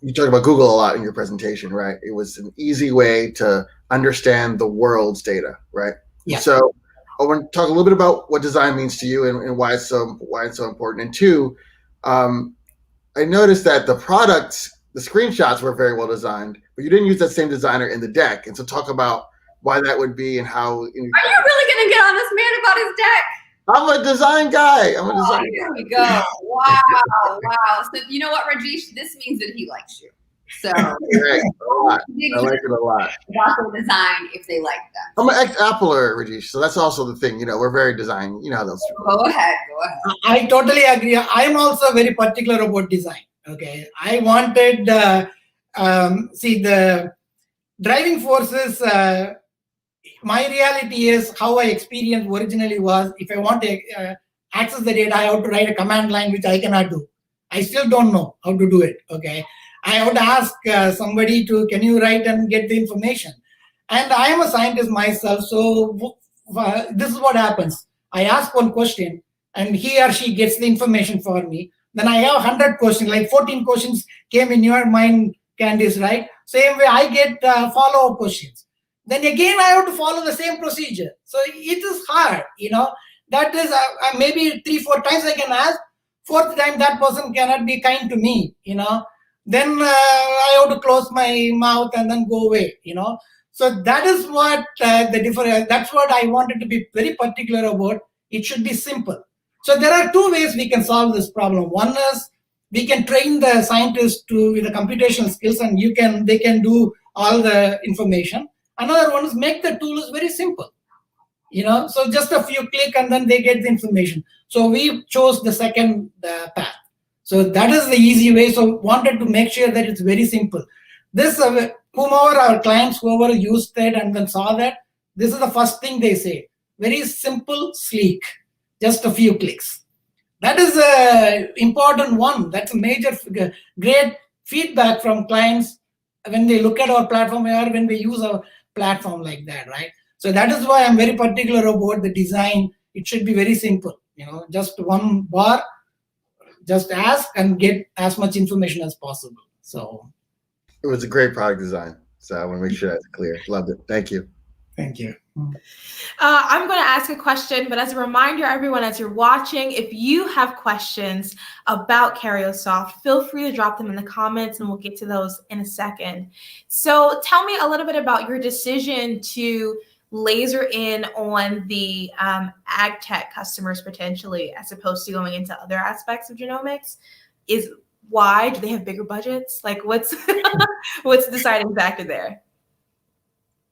you talked about Google a lot in your presentation, right? It was an easy way to understand the world's data, right? Yeah. So I want to talk a little bit about what design means to you and why it's so important. And 2, I noticed that the products, the screenshots were very well designed, but you didn't use that same designer in the deck. And so talk about why that would be and how. Are you really going to get on this man about his deck? I'm a design guy. Here we go. Wow. So you know what, Rajesh? This means that he likes you. So right. A lot. I like it a lot. About the design, if they like that. I'm an ex-Appler, Rajesh, so that's also the thing. We're very design. You know how those. Go ahead. I totally agree. I'm also very particular about design. Okay, I wanted the driving forces. My reality is how I experienced originally was, if I want to access the data, I have to write a command line, which I cannot do. I still don't know how to do it. Okay, I have to ask somebody can you write and get the information? And I am a scientist myself, so this is what happens. I ask one question, and he or she gets the information for me. Then I have 100 questions, like 14 questions came in your mind, Candice, right? Same way I get follow-up questions. Then again, I have to follow the same procedure. So it is hard, that is maybe 3-4 times I can ask. Fourth time that person cannot be kind to me, then I have to close my mouth and then go away, So that is what the difference. That's what I wanted to be very particular about. It should be simple. So there are two ways we can solve this problem. One is we can train the scientists with the computational skills, and they can do all the information. Another one is make the tool is very simple. So just a few click and then they get the information. So we chose the second path. So that is the easy way. So wanted to make sure that it's very simple. This whomever our clients, whoever used it and then saw that, this is the first thing they say. Very simple, sleek, just a few clicks. That is an important one. That's a major, great feedback from clients when they look at our platform or when they use our platform like that, right? So that is why I'm very particular about the design. It should be very simple, just one bar, just ask and get as much information as possible. So it was a great product design. So I want to make sure that's clear. Loved it. Thank you. Thank you. I'm going to ask a question, but as a reminder, everyone, as you're watching, if you have questions about Karyosoft, feel free to drop them in the comments and we'll get to those in a second. So tell me a little bit about your decision to laser in on the ag tech customers potentially, as opposed to going into other aspects of genomics. Why do they have bigger budgets? Like what's the deciding factor there?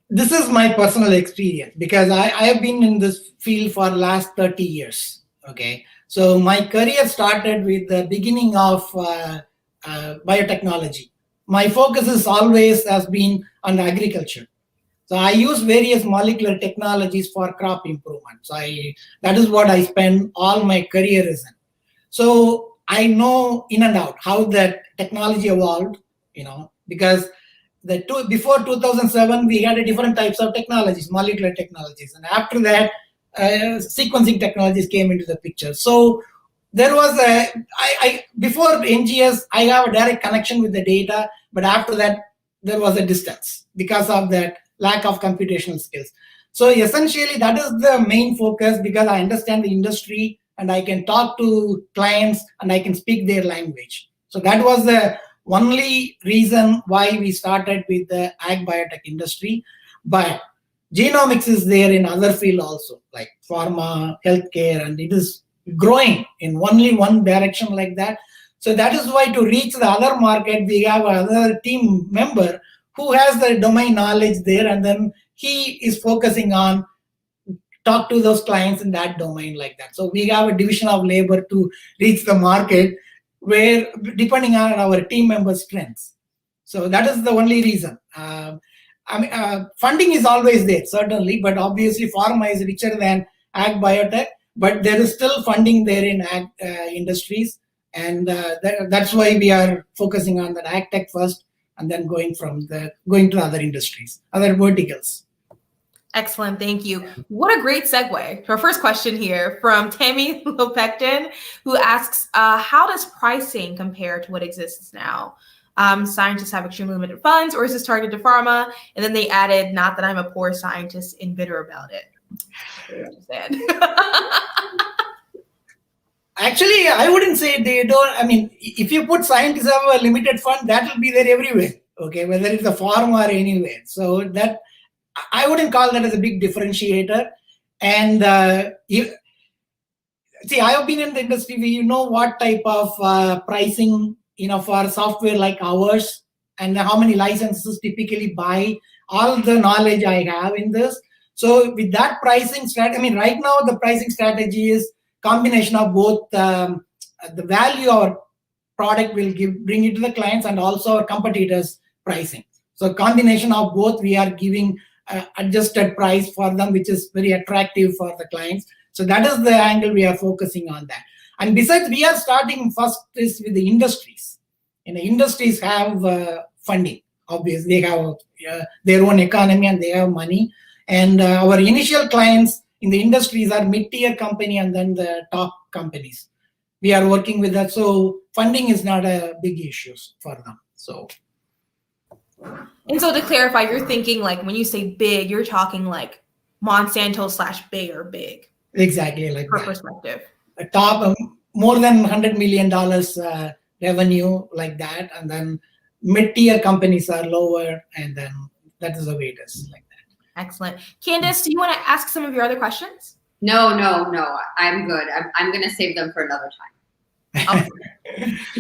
This is my personal experience because I have been in this field for the last 30 years. Okay. So my career started with the beginning of biotechnology. My focus is always has been on agriculture. So I use various molecular technologies for crop improvement. So that is what I spend all my career is in. So I know in and out how that technology evolved, because before 2007, we had different types of technologies, molecular technologies. And after that, sequencing technologies came into the picture. So there was before NGS, I have a direct connection with the data, but after that, there was a distance because of that lack of computational skills. So essentially, that is the main focus because I understand the industry and I can talk to clients and I can speak their language. So that was the only reason why we started with the ag biotech industry. But genomics is there in other field also, like pharma, healthcare, and it is growing in only one direction like that. So that is why to reach the other market, we have another team member who has the domain knowledge there, and then he is focusing on talk to those clients in that domain like that. So we have a division of labor to reach the market where depending on our team members' strengths. So that is the only reason. Funding is always there, certainly, but obviously pharma is richer than ag biotech, but there is still funding there in ag industries. And that's why we are focusing on the ag tech first and then going to other industries, other verticals. Excellent. Thank you. What a great segue to our first question here from Tammy Lopecton, who asks, how does pricing compare to what exists now? Scientists have extremely limited funds, or is this targeted to pharma? And then they added, not that I'm a poor scientist and bitter about it. I understand. Actually, I wouldn't say they don't. I mean, if you put scientists have a limited fund, that will be there everywhere. Okay, whether it's a pharma or anywhere. So that I wouldn't call that as a big differentiator. And see, I have been in the industry. We know what type of pricing, for software like ours, and how many licenses typically buy. All the knowledge I have in this. So with that pricing strategy, I mean, right now the pricing strategy is combination of both the value our product will bring it to the clients and also our competitors' pricing. So combination of both, we are giving adjusted price for them, which is very attractive for the clients. So that is the angle we are focusing on that. And besides, we are starting first is with the industries. Industries have funding. Obviously, they have their own economy and they have money. And our initial clients in the industries are mid-tier company and then the top companies. We are working with that. So funding is not a big issue for them. And so to clarify, you're thinking like when you say big, you're talking like Monsanto / Bayer big. Exactly like per that. perspective. A top more than $100 million revenue like that, and then mid-tier companies are lower, and then that is the way it is like that. Excellent. Candace, do you want to ask some of your other questions? No, I'm good. I'm going to save them for another time.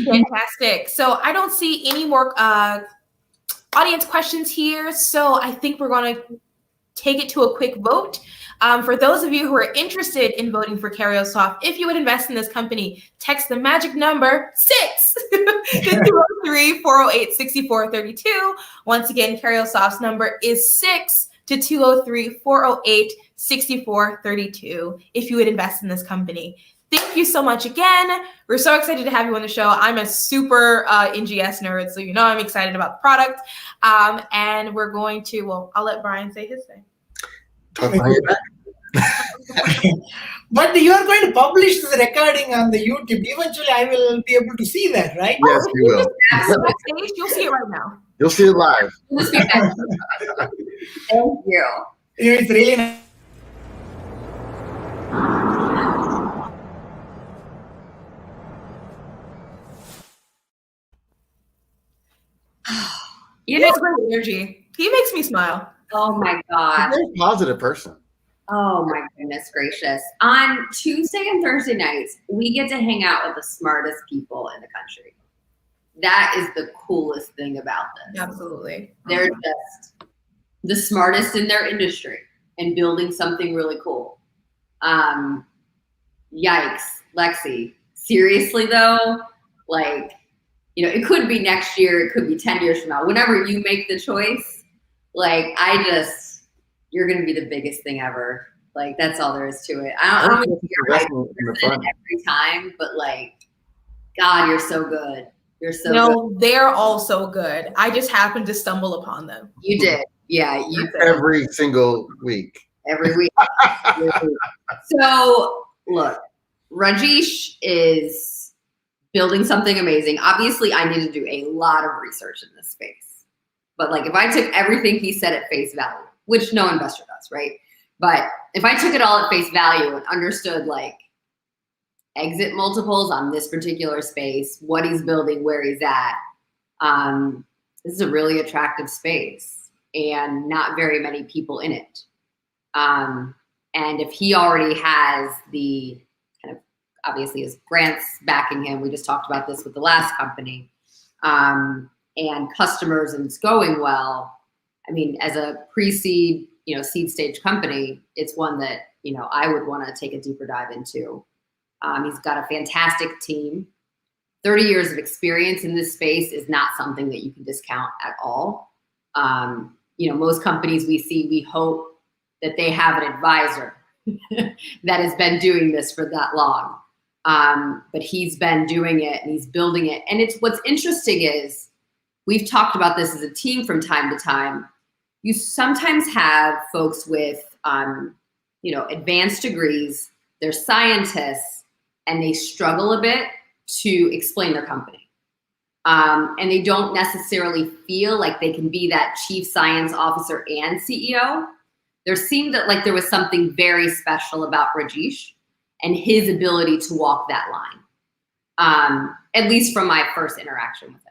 Fantastic. So I don't see any more audience questions here. So I think we're going to take it to a quick vote. For those of you who are interested in voting for Karyosoft, if you would invest in this company, text the magic number 6 to 203-408-6432. Once again, Karyosoft's number is 6 to 203-408-6432 if you would invest in this company. Thank you so much again. We're so excited to have you on the show. I'm a super NGS nerd, so you know I'm excited about the product. And we're going to, well, I'll let Brian say his thing. Talk behind your back. But you are going to publish this recording on the YouTube. Eventually, I will be able to see that, right? Yes, you will. Backstage, you'll see it right now. You'll see it live. Thank you. It's really nice. You know, great energy. He makes me smile. oh my He's a gosh. very positive person. Oh my goodness gracious. On Tuesday and Thursday nights, we get to hang out with the smartest people in the country. That is the coolest thing about this. Absolutely. They're just the smartest in their industry and building something really cool. Yikes, Lexi. Seriously though, like, you know, it could be next year, it could be 10 years from now. Whenever you make the choice, like, you're going to be the biggest thing ever. Like, that's all there is to it. I don't know if you're right every time, but like, God, you're so good. You're so good. They're all so good. I just happened to stumble upon them. You did. Yeah, you did. Every single week. Every week. So, look, Rajesh is building something amazing. Obviously, I need to do a lot of research in this space. But like, if I took everything he said at face value, which no investor does, right? But if I took it all at face value and understood like exit multiples on this particular space, what he's building, where he's at, this is a really attractive space and not very many people in it. And if he already has the kind of, obviously his grants backing him, we just talked about this with the last company, and customers, and it's going well. I mean, as a pre-seed, seed stage company, it's one that, I would want to take a deeper dive into. He's got a fantastic team. 30 years of experience in this space is not something that you can discount at all. Most companies we see, we hope that they have an advisor that has been doing this for that long. But he's been doing it and he's building it. And what's interesting is we've talked about this as a team from time to time. You sometimes have folks with, advanced degrees, they're scientists, and they struggle a bit to explain their company. And they don't necessarily feel like they can be that chief science officer and CEO. There seemed like there was something very special about Rajesh and his ability to walk that line, at least from my first interaction with him.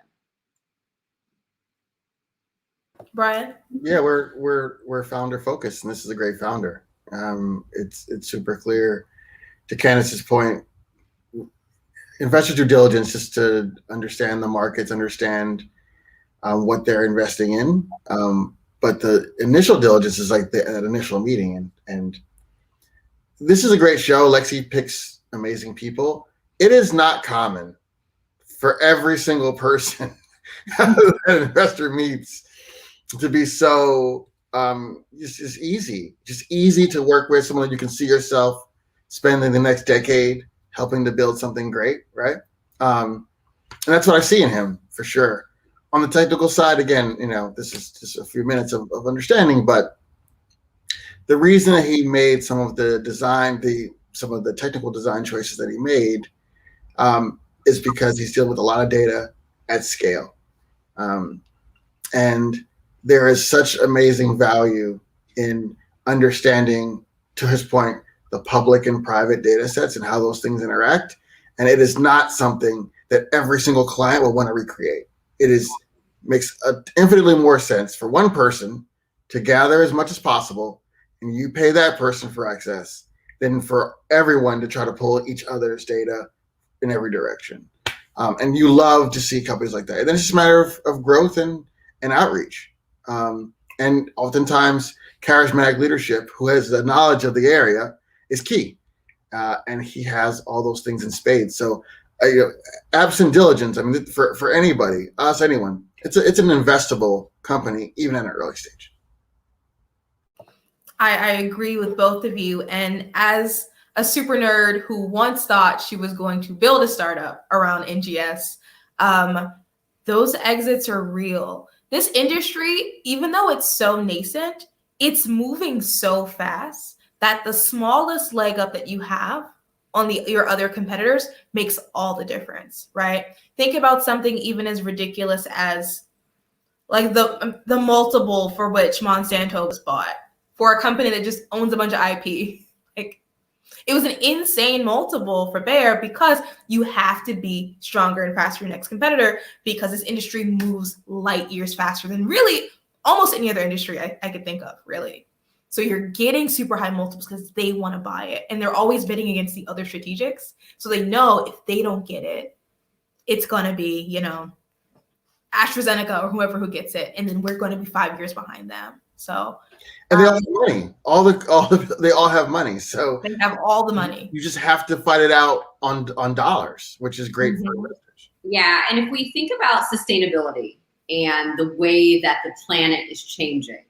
Brian? Yeah, we're founder focused, and this is a great founder. It's super clear. To Candace's point, investor due diligence is to understand the markets, understand what they're investing in. But the initial diligence is like that initial meeting, and this is a great show. Lexi picks amazing people. It is not common for every single person that an investor meets to be so just easy to work with, someone that you can see yourself spending the next decade helping to build something great, right? And that's what I see in him for sure. On the technical side, again, this is just a few minutes of understanding, but the reason that he made some of the technical design choices that he made is because he's dealing with a lot of data at scale. And there is such amazing value in understanding, to his point, the public and private data sets and how those things interact. And it is not something that every single client will want to recreate. Makes infinitely more sense for one person to gather as much as possible, and you pay that person for access, than for everyone to try to pull each other's data in every direction. And you love to see companies like that. And then it's just a matter of growth and outreach. And oftentimes, charismatic leadership, who has the knowledge of the area, is key. And he has all those things in spades. So, absent diligence, I mean, for anybody, us, anyone, it's an investable company, even at an early stage. I agree with both of you. And as a super nerd who once thought she was going to build a startup around NGS, those exits are real. This industry, even though it's so nascent, it's moving so fast that the smallest leg up that you have on your other competitors makes all the difference, right? Think about something even as ridiculous as like the multiple for which Monsanto was bought for a company that just owns a bunch of IP. Like, it was an insane multiple for Bayer because you have to be stronger and faster than your next competitor, because this industry moves light years faster than really almost any other industry I could think of, really. So you're getting super high multiples because they want to buy it. And they're always bidding against the other strategics. So they know if they don't get it, it's going to be, AstraZeneca or whoever who gets it. And then we're going to be 5 years behind them. So, and they all have money. They all have money. So they have all the money. You just have to fight it out on dollars, which is great for investors. Yeah, and if we think about sustainability and the way that the planet is changing,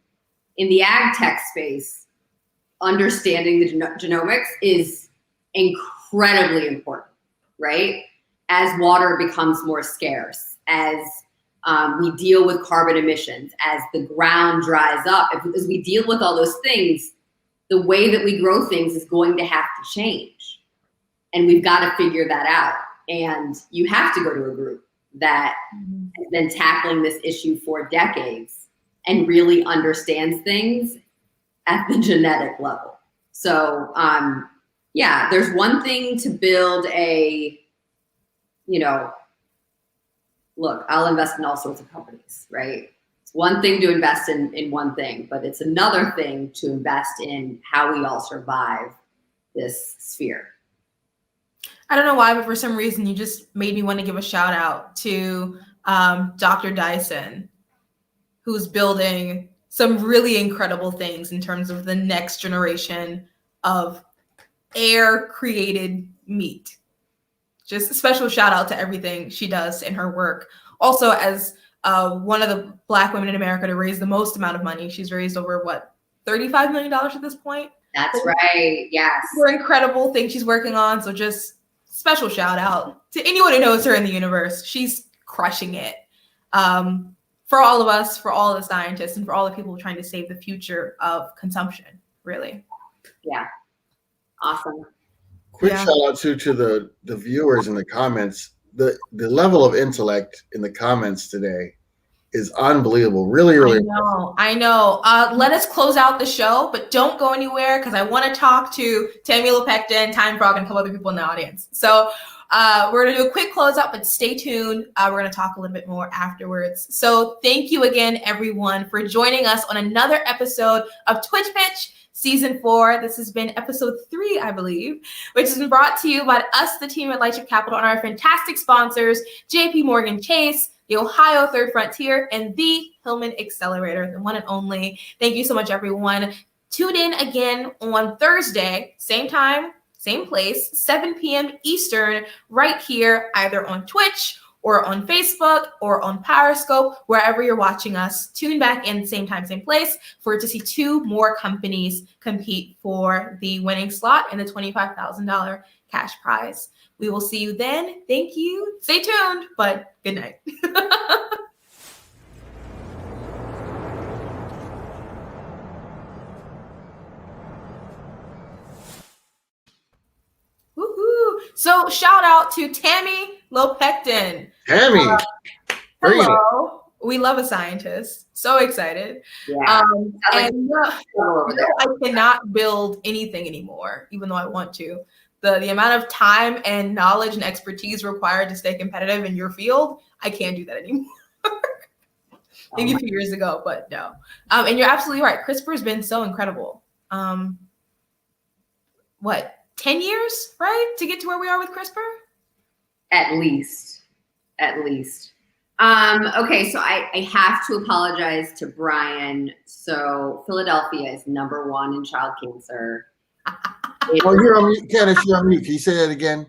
in the ag tech space, understanding the genomics is incredibly important, right? As water becomes more scarce, as we deal with carbon emissions, as the ground dries up, as we deal with all those things, the way that we grow things is going to have to change. And we've got to figure that out. And you have to go to a group that has been tackling this issue for decades and really understands things at the genetic level. So, there's one thing to build look, I'll invest in all sorts of companies, right? It's one thing to invest in one thing, but it's another thing to invest in how we all survive this sphere. I don't know why, but for some reason, you just made me want to give a shout out to Dr. Dyson, who's building some really incredible things in terms of the next generation of air-created meat. Just a special shout out to everything she does in her work. Also, as one of the Black women in America to raise the most amount of money, she's raised over, $35 million at this point? That's right, yes. For incredible things she's working on. So just special shout out to anyone who knows her in the universe. She's crushing it. For all of us, for all of the scientists, and for all the people trying to save the future of consumption, really. Yeah, awesome. Quick shout out to the viewers in the comments. The level of intellect in the comments today is unbelievable. Really, really. I know. Let us close out the show, but don't go anywhere because I want to talk to Tammy Lopecton, Time Frog, and a couple other people in the audience. So we're going to do a quick closeout, but stay tuned. We're going to talk a little bit more afterwards. So thank you again, everyone, for joining us on another episode of Twitch Pitch Season 4. This has been episode 3, I believe, which has been brought to you by us, the team at Lightship Capital, and our fantastic sponsors, JP Morgan Chase, the Ohio Third Frontier, and the Hillman Accelerator, the one and only. Thank you so much, everyone. Tune in again on Thursday, same time, same place, 7 p.m. Eastern, right here, either on Twitch or on Facebook or on Periscope, wherever you're watching us. Tune back in, same time, same place, to see 2 more companies compete for the winning slot and the $25,000 cash prize. We will see you then. Thank you. Stay tuned, but good night. Woohoo! So shout out to Tammy Lopecton. Tammy. Hello. We love a scientist. So excited. Yeah. And I cannot build anything anymore, even though I want to. The amount of time and knowledge and expertise required to stay competitive in your field, I can't do that anymore. Maybe a few years ago, but no. And you're absolutely right. CRISPR has been so incredible. 10 years, right? To get to where we are with CRISPR? At least. Okay, so I have to apologize to Brian. So Philadelphia is #1 in child cancer. Well, you're on mute, Candace. You're on mute. Can you say that again?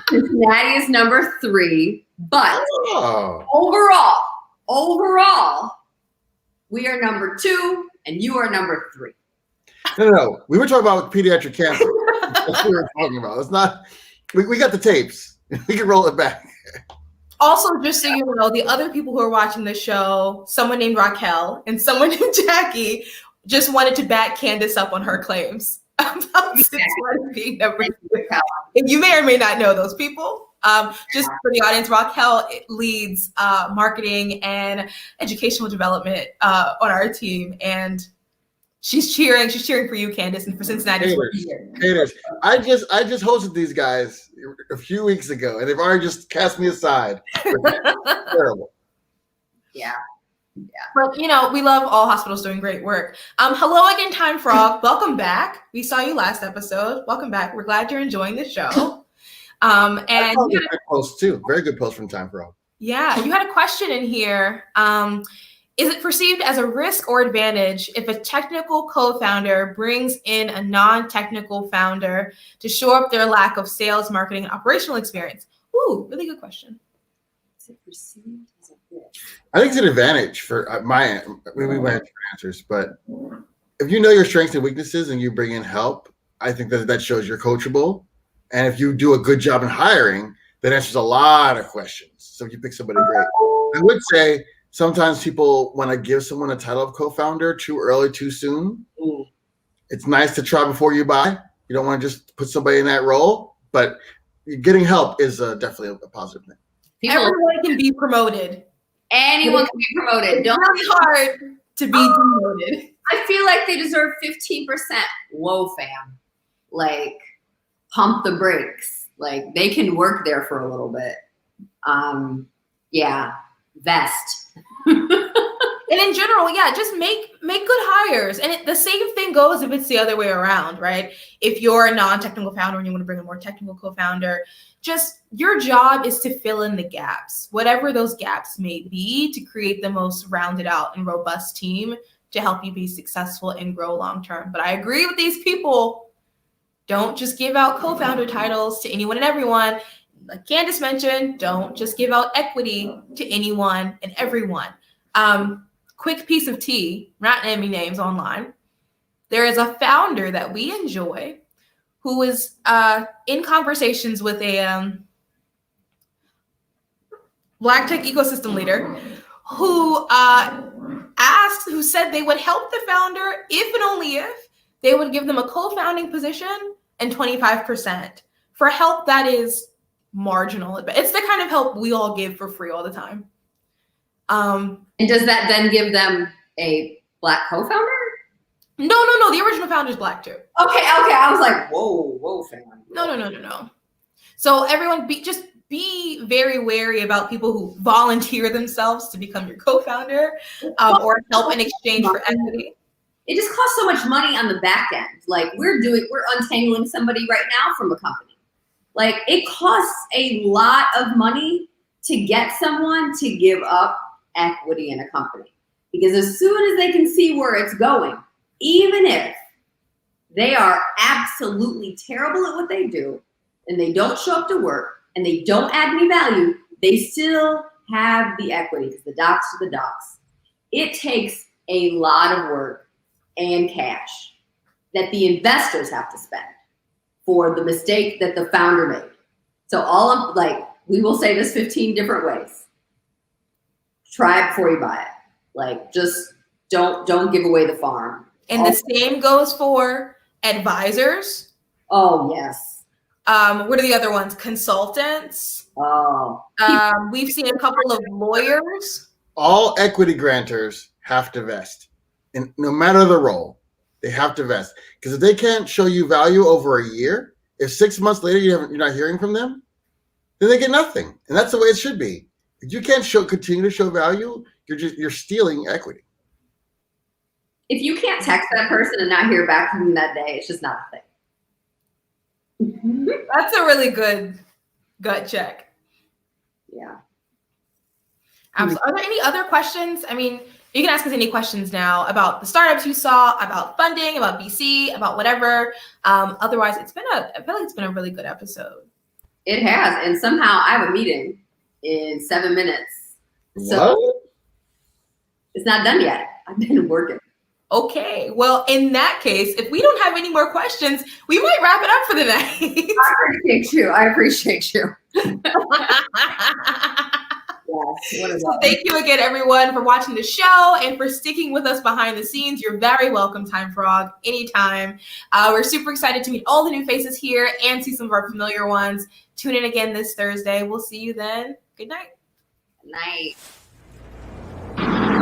Cincinnati is #3, but overall, we are #2 and you are #3. No. We were talking about pediatric cancer. That's what we were talking about. It's not. We got the tapes. We can roll it back. Also, just so you know, the other people who are watching the show, someone named Raquel and someone named Jackie, just wanted to back Candace up on her claims about Cincinnati being #2. You may or may not know those people. Just for the audience, Raquel leads marketing and educational development on our team, and she's cheering for you, Candace, and for Cincinnati. Haters. I just hosted these guys a few weeks ago, and they've already just cast me aside. Terrible. Yeah. But we love all hospitals doing great work. Hello again, Time Frog. Welcome back. We saw you last episode. Welcome back. We're glad you're enjoying the show. And good post too. Very good post from Time Frog. Yeah, you had a question in here. Is it perceived as a risk or advantage if a technical co-founder brings in a non-technical founder to shore up their lack of sales, marketing, and operational experience? Ooh, really good question. Is it perceived as a risk? I think it's an advantage for my we might have different answers, but if you know your strengths and weaknesses and you bring in help, I think that shows you're coachable. And if you do a good job in hiring, that answers a lot of questions. So if you pick somebody great, I would say sometimes people want to give someone a title of co-founder too early, too soon. It's nice to try before you buy. You don't want to just put somebody in that role, but getting help is definitely a positive thing. Everyone can be promoted. Anyone can be promoted. It's really hard to be demoted. I feel like they deserve 15%. Whoa, fam. Like, pump the brakes. Like, they can work there for a little bit. Yeah, vest. And in general, yeah, just make good hires. And the same thing goes if it's the other way around, right? If you're a non-technical founder and you want to bring a more technical co-founder, just your job is to fill in the gaps, whatever those gaps may be, to create the most rounded out and robust team to help you be successful and grow long-term. But I agree with these people. Don't just give out co-founder titles to anyone and everyone. Like Candace mentioned, don't just give out equity to anyone and everyone. Quick piece of tea, not naming names online. There is a founder that we enjoy who is in conversations with a Black tech ecosystem leader who said they would help the founder if and only if they would give them a co-founding position and 25% for help that is marginal. It's the kind of help we all give for free all the time. And does that then give them a Black co-founder? No. The original founder's Black too. Okay. I was like, whoa, fam. No. So everyone be very wary about people who volunteer themselves to become your co-founder or help in exchange for equity. It just costs so much money on the back end. Like we're untangling somebody right now from a company. Like it costs a lot of money to get someone to give up equity in a company. Because as soon as they can see where it's going, even if they are absolutely terrible at what they do and they don't show up to work and they don't add any value, they still have the equity because the docs are the docs. It takes a lot of work and cash that the investors have to spend for the mistake that the founder made. So we will say this 15 different ways. Try it before you buy it. Like just don't give away the farm. And the same goes for advisors. Oh, yes. What are the other ones? Consultants. Oh, We've seen a couple of lawyers. All equity grantors have to vest, and no matter the role, they have to vest. Because if they can't show you value over a year, if 6 months later you're not hearing from them, then they get nothing, and that's the way it should be. If you can't continue to show value, you're stealing equity. if you can't text that person and not hear back from them that day, it's just not a thing. That's a really good gut check. Yeah. Absolutely. Are there any other questions? I mean, you can ask us any questions now about the startups you saw, about funding, about VC, about whatever. Otherwise, I feel like it's been a really good episode. It has, and somehow I have a meeting in 7 minutes. So What? it's not done yet. I've been working. Okay. Well, in that case, if we don't have any more questions, we might wrap it up for the night. I appreciate you. Yes. So thank you again, everyone, for watching the show and for sticking with us behind the scenes. You're very welcome, Time Frog, anytime. We're super excited to meet all the new faces here and see some of our familiar ones. Tune in again this Thursday. We'll see you then. Good night. Good night.